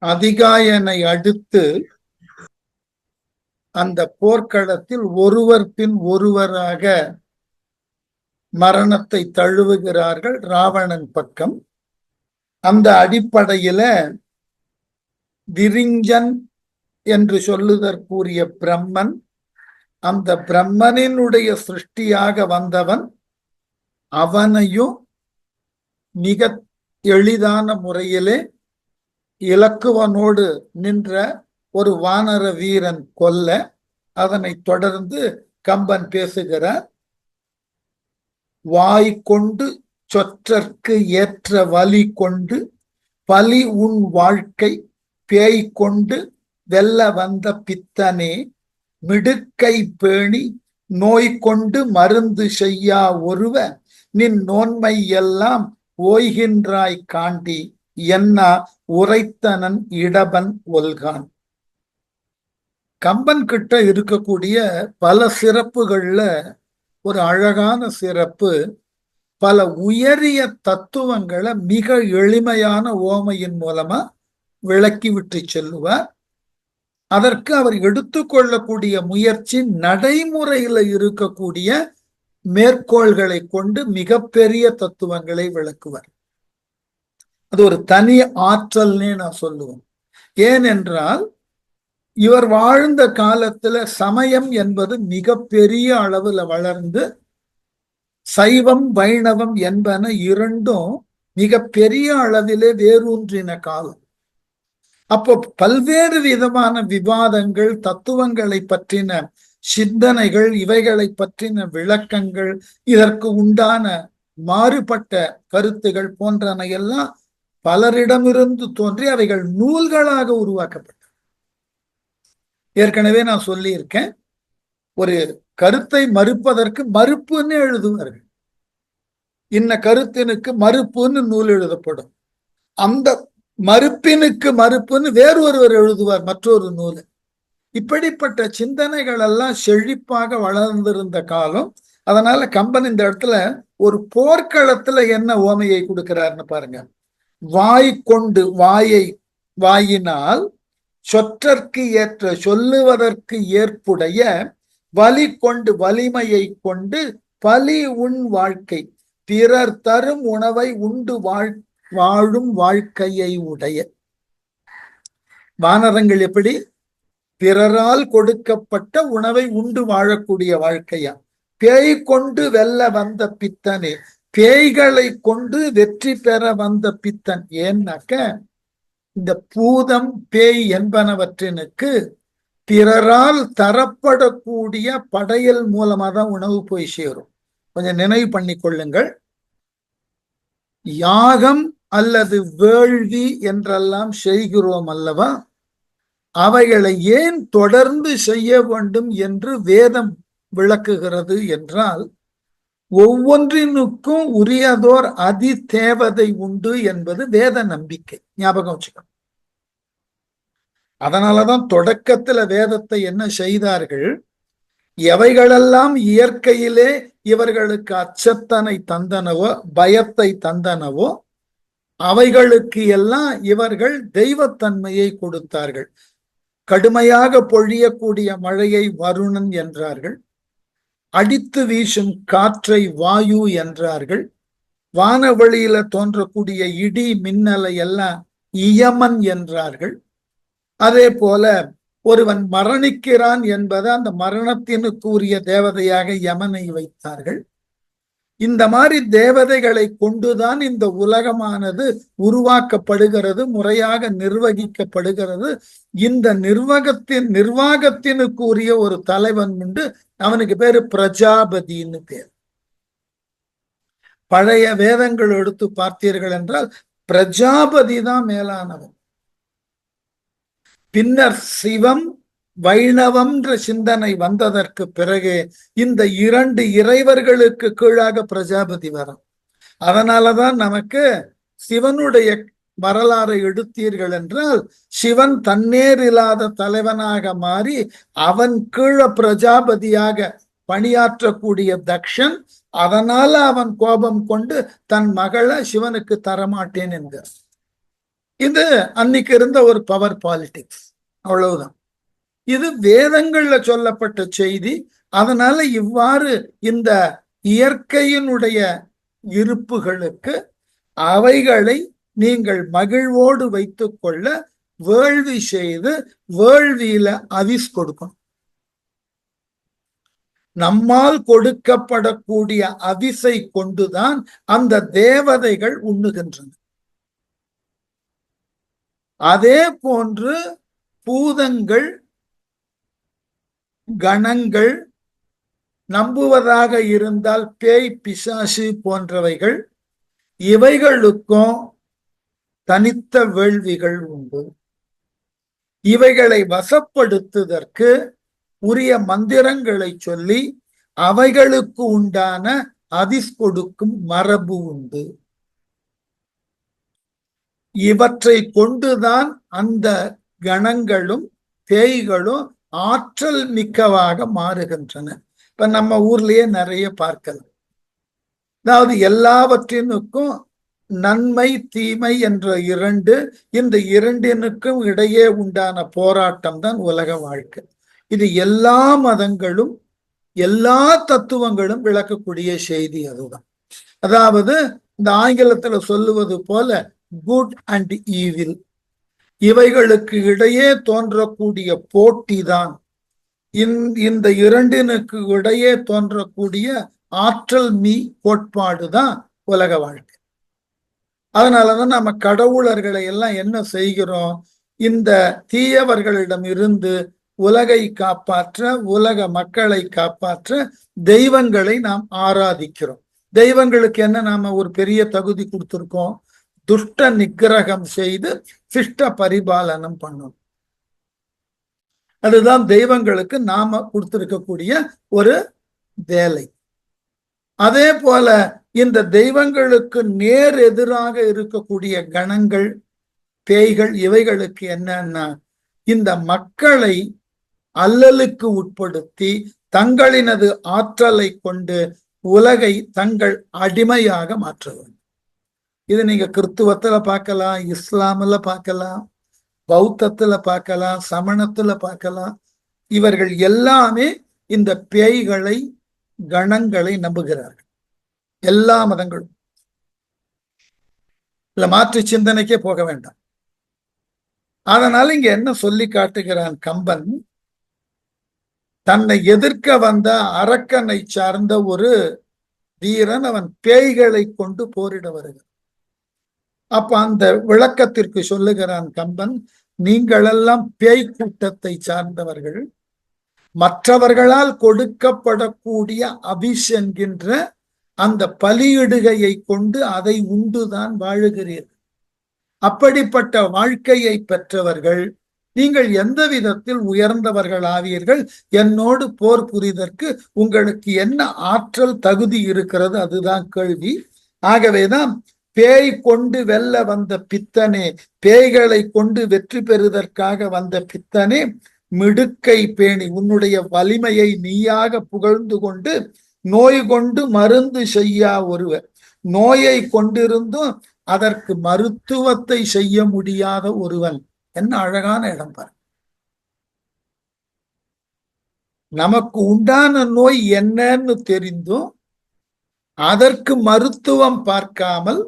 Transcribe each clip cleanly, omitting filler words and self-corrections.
அதிகாயனை அடுத்து அந்த போர்க்களத்தில் ஒருவர் பின் ஒருவராக மரணத்தை தழுவுகிறார்கள் ராவணன் பக்கம். அந்த அடிப்படையில விரிஞ்சன் என்று சொல்லுதற்குரிய பிரம்மன், அந்த பிரம்மனினுடைய சிருஷ்டியாக வந்தவன், அவனையும் மிக எளிதான முறையிலே இலக்குவனோடு நின்ற ஒரு வானர வீரன் கொல்ல, அதனை தொடர்ந்து கம்பன் பேசுகிறார். வாய் கொண்டு சொற்றற்கு ஏற்ற வலி கொண்டு பலி உன் வாழ்க்கை பேய் கொண்டு வெல்ல வந்த பித்தனே மிடுக்கை பேணி நோய் கொண்டு மருந்து செய்யா ஒருவ நின் நோன்மை எல்லாம் ஓய்கின்றாய் காண்டி என்ன உரைத்தனன் இடபன் ஒல்கான். கம்பன் கிட்ட இருக்கக்கூடிய பல சிறப்புகள்ல ஒரு அழகான சிறப்பு, பல உயரிய தத்துவங்களை மிக எளிமையான ஓமையின் மூலமா விளக்கி விட்டு செல்லுவார். அதற்கு அவர் எடுத்துக்கொள்ளக்கூடிய முயற்சி நடைமுறையில இருக்கக்கூடிய மேற்கோள்களை கொண்டு மிகப்பெரிய தத்துவங்களை விளக்குவார். அது ஒரு தனி ஆற்றல்னே நான் சொல்லுவேன். ஏனென்றால் இவர் வாழ்ந்த காலத்துல சமயம் என்பது மிக பெரிய அளவுல வளர்ந்து சைவம் வைணவம் என்பன இரண்டும் மிக பெரிய அளவிலே வேரூன்றின காலம். அப்போ பல்வேறு விதமான விவாதங்கள், தத்துவங்களை பற்றின சிந்தனைகள், இவைகளை பற்றின விளக்கங்கள், இதற்கு உண்டான மாறுபட்ட கருத்துகள் போன்றன எல்லாம் பலரிடமிருந்து தோன்றி அவைகள் நூல்களாக உருவாக்கப்பட்டன. ஏற்கனவே நான் சொல்லியிருக்கேன், ஒரு கருத்தை மறுப்பதற்கு மறுப்புன்னு எழுதுவார்கள். இன்ன கருத்தினுக்கு மறுப்புன்னு நூல் எழுதப்படும். அந்த மறுப்பினுக்கு மறுப்புன்னு வேறு ஒருவர் எழுதுவார் மற்றொரு நூல். இப்படிப்பட்ட சிந்தனைகள் எல்லாம் செழிப்பாக வளர்ந்திருந்த காலம். அதனால கம்பன் இந்த இடத்துல ஒரு போர்க்களத்துல என்ன ஓமையை கொடுக்கிறார்னு பாருங்க. வாய் கொண்டு, வாயினால் சொற்றற்கு ஏற்ற சொல்லுவதற்கு ஏற்புடைய வலி கொண்டு, வலிமையை கொண்டு பலி உன் வாழ்க்கை பிறர் தரும் உணவை உண்டு வாழும் வாழ்க்கையை உடைய. வானரங்கள் எப்படி பிறரால் கொடுக்கப்பட்ட உணவை உண்டு வாழக்கூடிய வாழ்க்கையா. பேய் கொண்டு வெல்ல வந்த பித்தனே, பேய்களை கொண்டு வெற்றி பெற வந்த பித்தன். ஏன்னாக்க இந்த பூதம் பேய் என்பனவற்றினுக்கு பிறரால் தரப்படக்கூடிய படையல் மூலமா தான் உணவு போய் சேரும். கொஞ்சம் நினைவு பண்ணி கொள்ளுங்கள். யாகம் அல்லது வேள்வி என்றெல்லாம் செய்கிறோம் அல்லவா, அவைகளை ஏன் தொடர்ந்து செய்ய வேண்டும் என்று வேதம் விளக்குகிறது என்றால், ஒவ்வொன்றினுக்கும் உரியதோர் அதி தேவதை உண்டு என்பது வேத நம்பிக்கை. ஞாபகம் வச்சுக்கணும். அதனாலதான் தொடக்கத்துல வேதத்தை என்ன செய்தார்கள், எவைகளெல்லாம் இயற்கையிலே இவர்களுக்கு அச்சத்தனை தந்தனவோ, பயத்தை தந்தனவோ, அவைகளுக்கு எல்லாம் இவர்கள் தெய்வத்தன்மையை கொடுத்தார்கள். கடுமையாக பொழியக்கூடிய மழையை வருணன் என்றார்கள். அடித்து வீசும் காற்றை வாயு என்றார்கள். வானவெளியில தோன்றக்கூடிய இடி மின்னலை எல்லாம் இயமன் என்றார்கள். அதே போல ஒருவன் மரணிக்கிறான் என்பதை அந்த மரணத்தினுக்கு உரிய தேவதையாக யமனை வைத்தார்கள். இந்த மாதிரி தேவதைகளை கொண்டுதான் இந்த உலகமானது உருவாக்கப்படுகிறது, முறையாக நிர்வகிக்கப்படுகிறது. இந்த நிர்வாகத்தினுக்கு உரிய ஒரு தலைவன் உண்டு. அவனுக்கு பேரு பிரஜாபதினு பேர். பழைய வேதங்கள் எடுத்து பார்த்தீர்கள் என்றால் பிரஜாபதி தான் மேலானவன். பின்னர் சிவம் வைணவம்ன்ற சிந்தனை வந்ததற்கு பிறகு இந்த இரண்டு இறைவர்களுக்கு கீழாக பிரஜாபதி வரும். அதனாலதான் நமக்கு சிவனுடைய வரலாறை எடுத்தீர்கள் என்றால் சிவன் தன்னேர் இல்லாத தலைவனாக மாறி அவன் கீழ பிரஜாபதியாக பணியாற்றக்கூடிய தக்ஷன், அதனால அவன் கோபம் கொண்டு தன் மகளை சிவனுக்கு தரமாட்டேன் என்கிறார். இது அன்னைக்கு இருந்த ஒரு பவர் பாலிடிக்ஸ், அவ்வளவுதான். இது வேதங்கள்ல சொல்லப்பட்ட செய்தி. அதனால இவ்வாறு இந்த இயற்கையினுடைய இருப்புகளுக்கு அவைகளை நீங்கள் மகிழ்வோடு வைத்துக் கொள்ள வேள்வி செய்து வேள்வியில அவிஸ் கொடுக்கணும். நம்மால் கொடுக்கப்படக்கூடிய அவிசை கொண்டுதான் அந்த தேவதைகள் உண்ணுகின்றன. அதே போன்று பூதங்கள், கணங்கள் நம்புவதாக இருந்தால் பேய், பிசாசு போன்றவைகள், இவைகளுக்கும் தனித்த வேள்விகள் உண்டு. இவைகளை வசப்படுத்துவதற்கு உரிய மந்திரங்களை சொல்லி அவைகளுக்கு உண்டான அவிஸ் கொடுக்கும் மரபு உண்டு. இவற்றை கொண்டுதான் அந்த கணங்களும் பேய்களும் ஆற்றல் மிக்கவாக மாறுகின்றன. இப்ப நம்ம ஊர்லயே நிறைய பார்க்கலாம். அதாவது எல்லாவற்றினுக்கும் நன்மை தீமை என்ற இந்த இரண்டினுக்கும் இடையே உண்டான போராட்டம் தான் உலக வாழ்க்கை. இது எல்லா மதங்களும் எல்லா தத்துவங்களும் விளக்கக்கூடிய செய்தி அதுதான். அதாவது இந்த ஆங்கிலத்துல சொல்லுவது போல குட் அண்ட் ஈவில், இவைகளுக்கு இடையே தோன்றக்கூடிய போட்டி தான் இந்த இரண்டினுக்கு இடையே தோன்றக்கூடிய ஆற்றல் கோட்பாடு தான் உலக வாழ்க்கை. அதனாலதான் நம்ம கடவுளர்களை எல்லாம் என்ன செய்கிறோம், இந்த தீயவர்களிடம் இருந்து உலகை காப்பாற்ற, உலக மக்களை காப்பாற்ற தெய்வங்களை நாம் ஆராதிக்கிறோம். தெய்வங்களுக்கு என்ன நாம ஒரு பெரிய தகுதி கொடுத்திருக்கோம், துஷ்ட நிக்கிரகம் செய்து சிஷ்ட பரிபாலனம் பண்ணணும். அதுதான் தெய்வங்களுக்கு நாம கொடுத்திருக்கக்கூடிய ஒரு வேலை. அதே போல இந்த தெய்வங்களுக்கு நேர் எதிராக இருக்கக்கூடிய கணங்கள், பேய்கள், இவைகளுக்கு என்னன்னா இந்த மக்களை அல்லலுக்கு உட்படுத்தி தங்களினது ஆற்றலை கொண்டு உலகை தங்கள் அடிமையாக மாற்ற வேண்டும். இது நீங்க கிறித்துவத்துல பார்க்கலாம், இஸ்லாமில பார்க்கலாம், பௌத்தத்துல பார்க்கலாம், சமணத்துல பார்க்கலாம். இவர்கள் எல்லாமே இந்த பேய்களை, கணங்களை நம்புகிறார்கள். எல்லா மதங்களும் இல்ல, மாற்று சிந்தனைக்கே போக வேண்டாம். அதனால இங்க என்ன சொல்லி காட்டுகிறான் கம்பன், தன்னை எதிர்க்க வந்த அரக்கனை சார்ந்த ஒரு வீரன், அவன் பேய்களை கொண்டு போரிட வருகிறான். அப்ப அந்த விளக்கத்திற்கு சொல்லுகிறான் கம்பன், நீங்களெல்லாம் பேய் கூட்டத்தை சார்ந்தவர்கள், மற்றவர்களால் கொடுக்கப்படக்கூடிய அபிஷ் என்கின்ற அந்த பலியிடுகையை கொண்டு அதை உண்டுதான் வாழுகிறீர்கள். அப்படிப்பட்ட வாழ்க்கையை பெற்றவர்கள் நீங்கள் எந்த விதத்தில் உயர்ந்தவர்கள் ஆவீர்கள்? என்னோடு போர் புரிதற்கு உங்களுக்கு என்ன ஆற்றல் தகுதி இருக்கிறது? அதுதான் கேள்வி. ஆகவேதான் பேய் கொண்டு வெல்ல வந்த பித்தனே, பேய்களை கொண்டு வெற்றி பெறுவதற்காக வந்த பித்தனே, மிடுக்கை பேணி உன்னுடைய வலிமையை நீயாக புகழ்ந்து கொண்டு நோய் கொண்டு மருந்து செய்யா ஒருவர், நோயை கொண்டிருந்தும் அதற்கு மருத்துவத்தை செய்ய முடியாத ஒருவன். என்ன அழகான இடம் பாரு. நமக்கு உண்டான நோய் என்னன்னு தெரிந்தும் அதற்கு மருத்துவம் பார்க்காமல்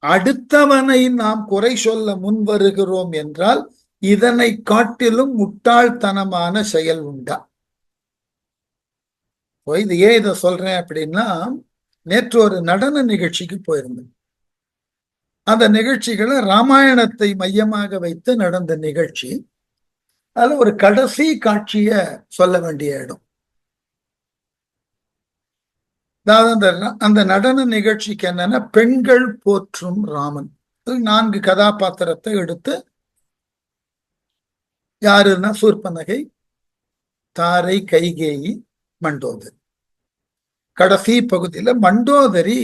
அடுத்தவனை நாம் குறை சொல்ல முன் வருகிறோம் என்றால் இதனை காட்டிலும் முட்டாள்தனமான செயல் உண்டா? இது ஏன் இதை சொல்றேன் அப்படின்னா, நேற்று ஒரு நடன நிகழ்ச்சிக்கு போயிருந்தேன். அந்த நிகழ்ச்சிகளை ராமாயணத்தை மையமாக வைத்து நடந்த நிகழ்ச்சி. அதுல ஒரு கடைசி காட்சிய சொல்ல வேண்டிய இடம். அதாவது அந்த நடன நிகழ்ச்சிக்கு என்னன்னா, பெண்கள் போற்றும் ராமன். 4 கதாபாத்திரத்தை எடுத்து, யாருன்னா சூர்பனகை, தாரை, கைகேயி, மண்டோதரி. கடைசி பகுதியில மண்டோதரி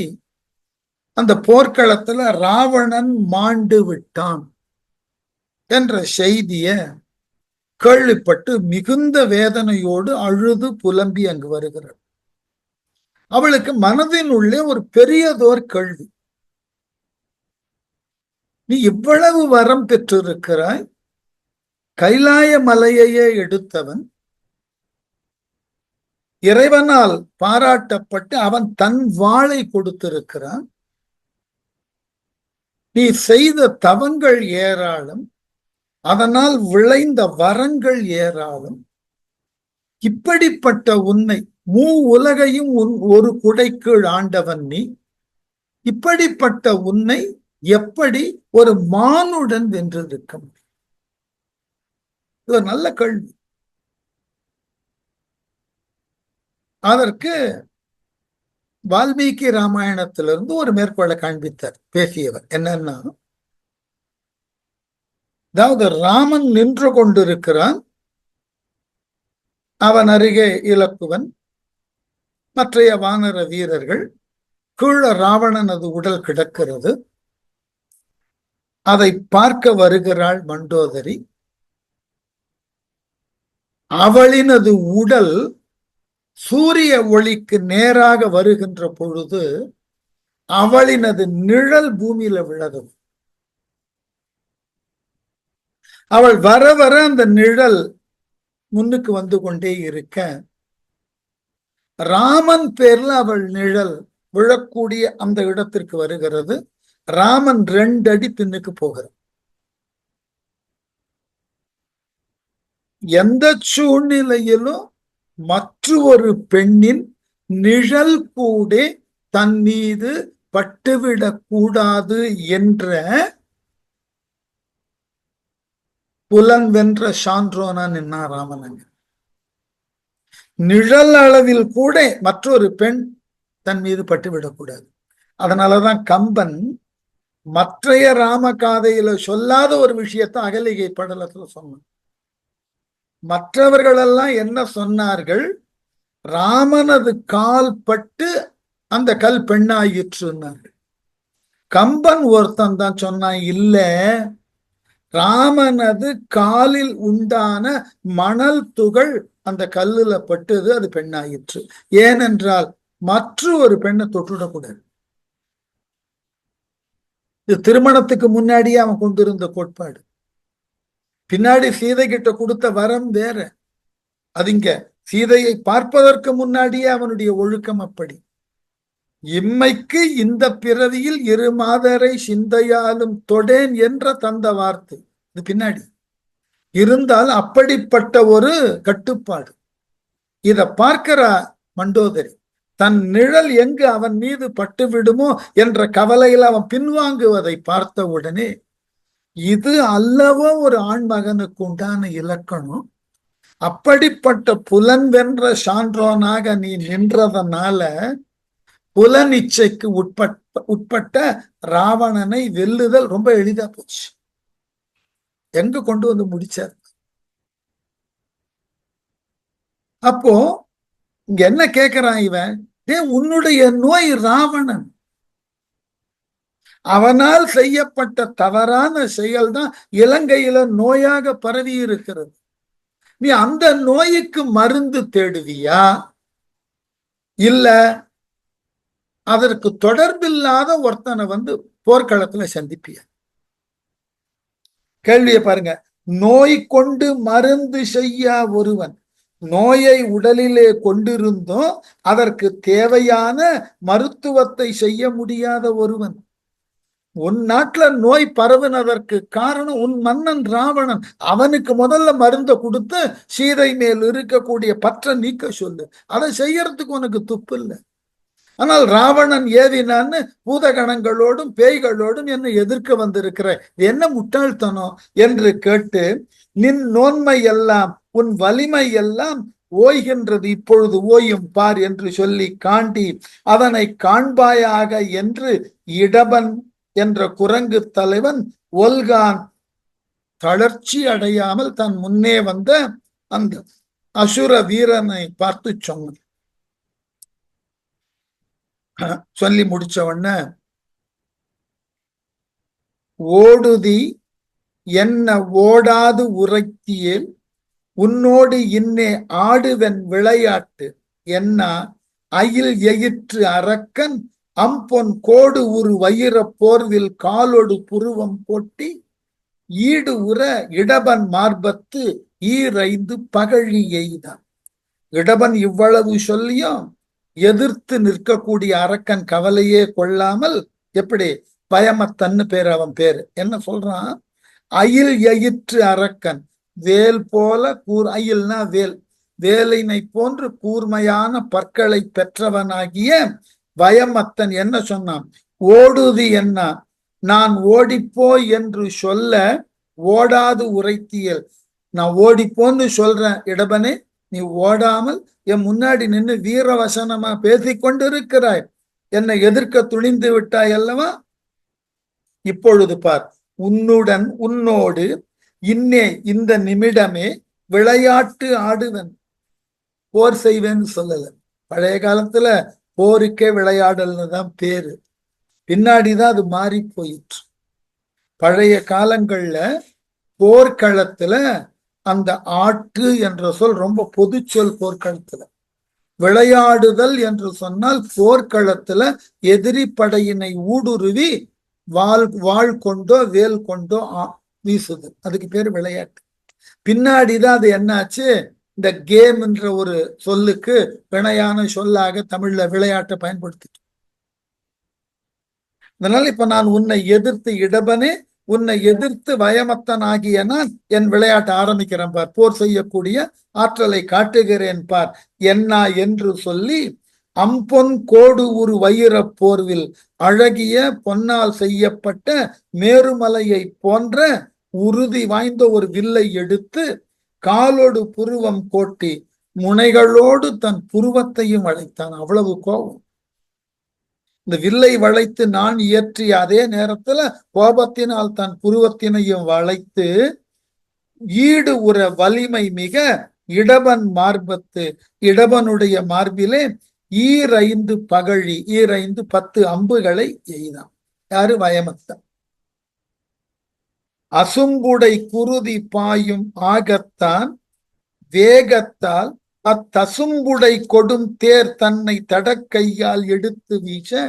அந்த போர்க்களத்துல ராவணன் மாண்டு விட்டான் என்ற செய்திய கேள்விப்பட்டு மிகுந்த வேதனையோடு அழுது புலம்பி அங்கு வருகிறார். அவளுக்கு மனதின் உள்ளே ஒரு பெரியதோர் கேள்வி, நீ இவ்வளவு வரம் பெற்றிருக்கிறாய், கைலாய மலையையே எடுத்தவன், இறைவனால் பாராட்டப்பட்டு அவன் தன் வாளை கொடுத்திருக்கிறான். நீ செய்த தவங்கள் ஏராளம், அதனால் விளைந்த வரங்கள் ஏராளம். இப்படிப்பட்ட உன்னை, உலகையும் ஒரு குடைக்கீழ் ஆண்டவன் நீ, இப்படிப்பட்ட உன்னை எப்படி ஒரு மானுடன் வென்றிருக்க முடியும்? இது ஒரு நல்ல கேள்வி. அதற்கு வால்மீகி ராமாயணத்திலிருந்து ஒரு மேற்கோளை காண்பித்தார் பேசியவர். என்னன்னா, அதாவது ராமன் நின்று கொண்டிருக்கிறான், அவன் அருகே இலக்குவன், மற்றைய வானர வீரர்கள், கீழ ராவணனது உடல் கிடக்கிறது. அதை பார்க்க வருகிறாள் மண்டோதரி. அவளினது உடல் சூரிய ஒளிக்கு நேராக வருகின்ற பொழுது அவளினது நிழல் பூமியில விழகும். அவள் வர வர அந்த நிழல் முன்னுக்கு வந்து கொண்டே இருக்க, ராமன் பேர்ல அவள் நிழல் விழக்கூடிய அந்த இடத்திற்கு வருகிறது. ராமன் 2 அடி பின்னுக்கு போகிறார். எந்த சூழ்நிலையிலும் மற்றொரு பெண்ணின் நிழல் கூட தன் மீது பட்டுவிடக் கூடாது என்ற புலன் வென்ற சான்றோனா நின்னா ராமன். நிழல் அளவில் கூட மற்றொரு பெண் தன் மீது பட்டுவிடக்கூடாது. அதனாலதான் கம்பன் மற்றைய ராமகாதையில சொல்லாத ஒரு விஷயத்தை அகலிகை படலத்துல சொன்னான். மற்றவர்களெல்லாம் என்ன சொன்னார்கள்? ராமனது கால் பட்டு அந்த கல் பெண்ணாயிற்றுன்னார்கள். கம்பன் ஒருத்தன் தான் சொன்னான், இல்ல, ராமனது காலில் உண்டான மணல் துகள் அந்த கல்லுல பட்டது, அது பெண்ணாயிற்று. ஏனென்றால் மற்ற ஒரு பெண்ணை தொட்டுவிடக்கூடாது. இது திருமணத்துக்கு முன்னாடியே அவன் கொண்டிருந்த கோட்பாடு. பின்னாடி சீதை கிட்ட கொடுத்த வரம் வேற. அது இங்க சீதையை பார்ப்பதற்கு முன்னாடியே அவனுடைய ஒழுக்கம் அப்படி. இம்மைக்கு இந்த பிறவியில் 2 மாதரை சிந்தையாலும் தொடேன் என்ற தந்த வார்த்தை இது பின்னாடி இருந்தால் அப்படிப்பட்ட ஒரு கட்டுப்பாடு. இத பார்க்கிற மண்டோதரி தன் நிழல் எங்கு அவன் மீது பட்டு விடுமோ என்ற கவலையில் அவன் பின்வாங்குவதை பார்த்த உடனே, இது அல்லவோ ஒரு ஆண் மகனுக்கு உண்டான இலக்கணம். அப்படிப்பட்ட புலன் வென்ற சான்றோனாக நீ நின்றதனால புலன் இச்சைக்கு உட்பட்ட ராவணனை வெல்லுதல் ரொம்ப எளிதா போச்சு. எங்க கொண்டு வந்து முடிச்சார். அப்போ இங்க என்ன கேட்கிறான் இவன்? உன்னுடைய நோய் ராவணன், அவனால் செய்யப்பட்ட தவறான செயல்தான் இலங்கையில நோயாக பரவி இருக்கிறது. நீ அந்த நோய்க்கு மருந்து தேடுவியா, இல்ல அதற்கு தொடர்பில்லாத ஒருத்தனை வந்து போர்க்களத்துல சந்திப்பியா? கேள்வியை பாருங்க. நோய் கொண்டு மருந்து செய்ய ஒருவன், நோயை உடலிலே கொண்டிருந்தோம் அதற்கு தேவையான மருத்துவத்தை செய்ய முடியாத ஒருவன். உன் நாட்டுல நோய் பரவுனதற்கு காரணம் உன் மன்னன் ராவணன். அவனுக்கு முதல்ல மருந்தை கொடுத்து சீதை மேல் இருக்கக்கூடிய பற்ற நீக்க சொல்லு. அதை செய்யறதுக்கு உனக்கு துப்பு இல்லை. ஆனால் ராவணன் ஏவினான்னு பூதகணங்களோடும் பேய்களோடும் என்னை எதிர்க்க வந்திருக்கிற என்ன முட்டாள்தனம் என்று கேட்டு, நின் நோன்மை எல்லாம் உன் வலிமை எல்லாம் ஓய்கின்றது, இப்பொழுது ஓயும் பார் என்று சொல்லி காண்டி அதனை காண்பாயாக என்று இடபன் என்ற குரங்கு தலைவன் ஒல்கான் தளர்ச்சி அடையாமல் தன் முன்னே வந்த அந்த அசுர வீரனை பார்த்து சொன்னான். சொல்லி முடிச்ச உடனே, ஓடுதி என்ன ஓடாது உரைத்தியேல் உன்னோடு இன்னே ஆடுவன் விளையாட்டு என்ன அயில் எயிற்று அரக்கன் அம்பொன் கோடு ஒரு வயிற போர்வில் காலொடு புருவம் போட்டி ஈடு உற இடபன் மார்பத்து ஈரைந்து பகழி எய்தான். இடபன் இவ்வளவு சொல்லியும் எதிர்த்து நிற்கக்கூடிய அரக்கன் கவலையே கொள்ளாமல், எப்படி பயமத்தன்னு பேர், அவன் பேரு என்ன சொல்றான், அயில் எயிற்று அரக்கன் வேல் போல அயில்னா வேல், வேலினை போன்று கூர்மையான பற்களை பெற்றவனாகிய பயமத்தன் என்ன சொன்னான், ஓடுதி என்ன, நான் ஓடிப்போய் என்று சொல்ல ஓடாது உரைத்தியல். நான் ஓடிப்போன்னு சொல்றேன் இடபனே, நீ ஓடாமல் என் முன்னாடி நின்று வீரவசனமா பேசிக்கொண்டிருக்கிறாய், என்னை எதிர்க்க துணிந்து விட்டாய் அல்லவா. இப்பொழுது பார், உன்னுடன் உன்னோடு இன்னே இந்த நிமிடமே விளையாட்டு ஆடுவன். போர் செய்வேன்னு சொல்லல, பழைய காலத்துல போருக்கே விளையாடல்னு தான் பேரு, பின்னாடிதான் அது மாறி போயிற்று. பழைய காலங்கள்ல போர்க்களத்துல அந்த ஆட்டு என்ற சொல் ரொம்ப பொது சொல். போர்க்களத்துல விளையாடுதல் என்று சொன்னால் போர்க்களத்துல எதிரி படையினை ஊடுருவி வாழ் கொண்டோ வேல் கொண்டோ வீசுது, அதுக்கு பேரு விளையாட்டு. பின்னாடிதான் அது என்னாச்சு, இந்த கேம் என்ற ஒரு சொல்லுக்கு பிணையான சொல்லாக தமிழ்ல விளையாட்டை பயன்படுத்திட்டு. அதனால இப்ப நான் உன்னை எதிர்த்து இடபனே, உன்னை எதிர்த்து பயமத்தன் ஆகிய நான் என் விளையாட்டை ஆரம்பிக்கிறேன் பார், போர் செய்யக்கூடிய ஆற்றலை காட்டுகிறேன் பார் என்ன என்று சொல்லி, அம்பொன் கோடு ஒரு வயிற போர்வில் அழகிய பொன்னால் செய்யப்பட்ட மேருமலையை போன்ற உறுதி வாய்ந்த ஒரு வில்லை எடுத்து காலோடு புருவம் கோட்டி முனைகளோடு தன் புருவத்தையும் வளைத்தான். அவ்வளவு கோபம். இந்த வில்லை வளைத்து நான் இயற்றிய அதே நேரத்துல கோபத்தினால் தன் புருவத்தினையும் வளைத்து ஈடு உற வலிமை மிக இடபன் மார்பத்து, இடபனுடைய மார்பிலே ஈரைந்து பகழி, ஈரைந்து 10 அம்புகளை எய்தான். யாரு, வயமத்தன். அசும்புடை குருதி பாயும் ஆகத்தான் வேகத்தால் அத்தசும்புடை கொடும் தேர் தன்னை தடக்கையால் எடுத்து வீச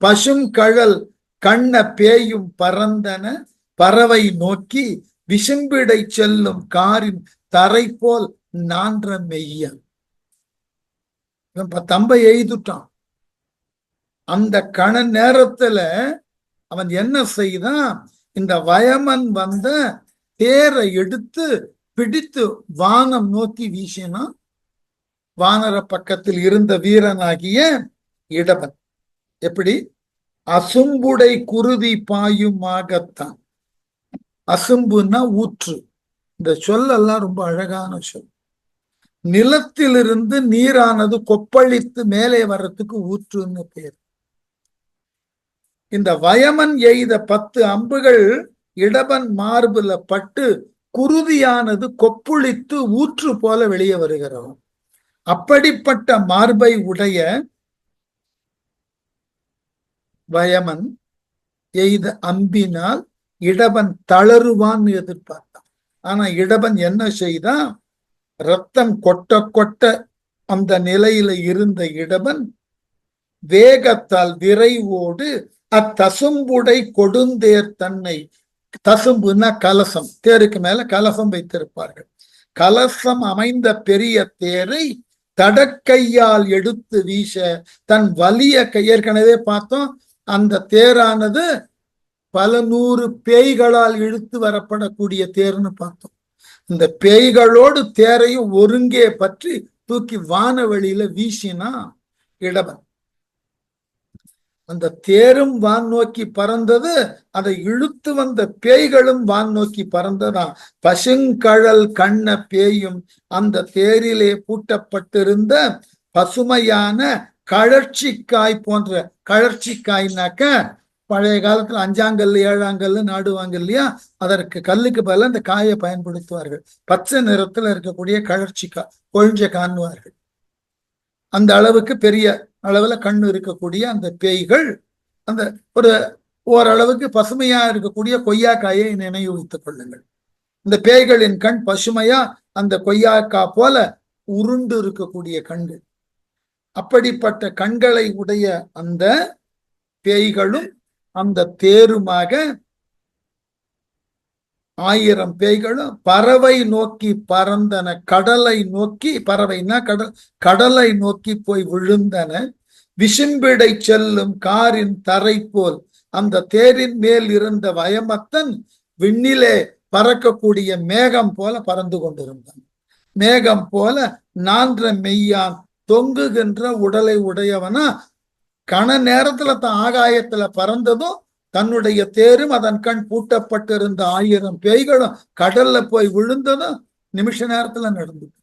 பசும் கழல் கண்ண பேயும் பறந்தன பறவை நோக்கி விசும்பிடை செல்லும் காரின் தரை போல் நான்ற மெய்யன். 10 அம்பை எய்துட்டான். அந்த கண நேரத்துல அவன் என்ன செய்தான், இந்த வயமன் வந்த தேரை எடுத்து பிடித்து வானம் நோக்கி வீசினான். வானர பக்கத்தில் இருந்த வீரனாகிய இடபன் எப்படி, அசும்புடை குருதி பாயுமாகத்தான். அசும்புன்னா ஊற்று, இந்த சொல்லெல்லாம் ரொம்ப அழகான சொல். நிலத்திலிருந்து நீரானது கொப்பளித்து மேலே வர்றதுக்கு ஊற்றுன்னு பேர். இந்த வயமன் எய்த 10 அம்புகள் இடபன் மார்புல பட்டு குருதியானது கொப்புளித்து ஊற்று போல வெளியே வருகிறோம். அப்படிப்பட்ட மார்பை உடைய வயமன் எய்த அம்பினால் இடபன் தளருவான்னு எதிர்பார்த்தான். ஆனா இடபன் என்ன செய்தான், ரத்தம் கொட்ட கொட்ட அந்த நிலையில இருந்த இடபன் வேகத்தால் விரைவோடு அத்தசும்புடை கொடுந்தேர் தன்னை, தசும்புன்னா கலசம், தேருக்கு மேல கலசம் வைத்திருப்பார்கள், கலசம் அமைந்த பெரிய தேரை தடக்கையால் எடுத்து வீச தன் வலிய ஏற்கனவே பார்த்தோம், அந்த தேரானது பல 100 பேய்களால் இழுத்து வரப்படக்கூடிய தேர்னு பார்த்தோம். இந்த பேய்களோடு தேரையும் ஒருங்கே பற்றி தூக்கி வானவெளியில வீசினா இடபன். அந்த தேரும் வான் நோக்கி பறந்தது, அதை இழுத்து வந்த பேய்களும் வான் நோக்கி பறந்ததான். பசுங்கழல் கண்ண பேயும் அந்த தேரிலே பூட்டப்பட்டிருந்த பசுமையான கழற்சிக்காய் போன்ற, கழற்சிக்காய்னாக்க பழைய காலத்துல 5ஆங்கல் 7ஆங்கல் நாடுவாங்க இல்லையா, அதற்கு கல்லுக்கு பதிலாக இந்த காயை பயன்படுத்துவார்கள். பச்சை நிறத்துல இருக்கக்கூடிய கழற்சிக்காய், கொழிஞ்ச காணுவார்கள். அந்த அளவுக்கு பெரிய அளவுல கண்ணு இருக்கக்கூடிய அந்த பேய்கள் அந்த ஓரளவுக்கு பசுமையா இருக்கக்கூடிய கொய்யாக்காயை நினைவு வைத்துக் கொள்ளுங்கள். இந்த பேய்களின் கண் பசுமையா அந்த கொய்யாக்கா போல உருண்டு இருக்கக்கூடிய கண்கள். அப்படிப்பட்ட கண்களை உடைய அந்த பேய்களும் அந்த தேருமாக 1000 பேய்களும் பறவை நோக்கி பறந்தன. கடலை நோக்கி, பறவைனா கடல், கடலை நோக்கி போய் விழுந்தன. விசும்பிடை செல்லும் காரின் தரை போல் அந்த தேரின் மேல் இருந்த வயமத்தன் விண்ணிலே பறக்கக்கூடிய மேகம் போல பறந்து கொண்டிருந்தான். மேகம் போல நான்ற மெய்யான் தொங்குகின்ற உடலை உடையவனா கண நேரத்துல தான் ஆகாயத்துல பறந்ததும் தன்னுடைய தேரும் அதன் கண் பூட்டப்பட்டிருந்த 1000 பேய்களும் கடல்ல போய் விழுந்ததும் நிமிஷ நேரத்துல நடந்தது.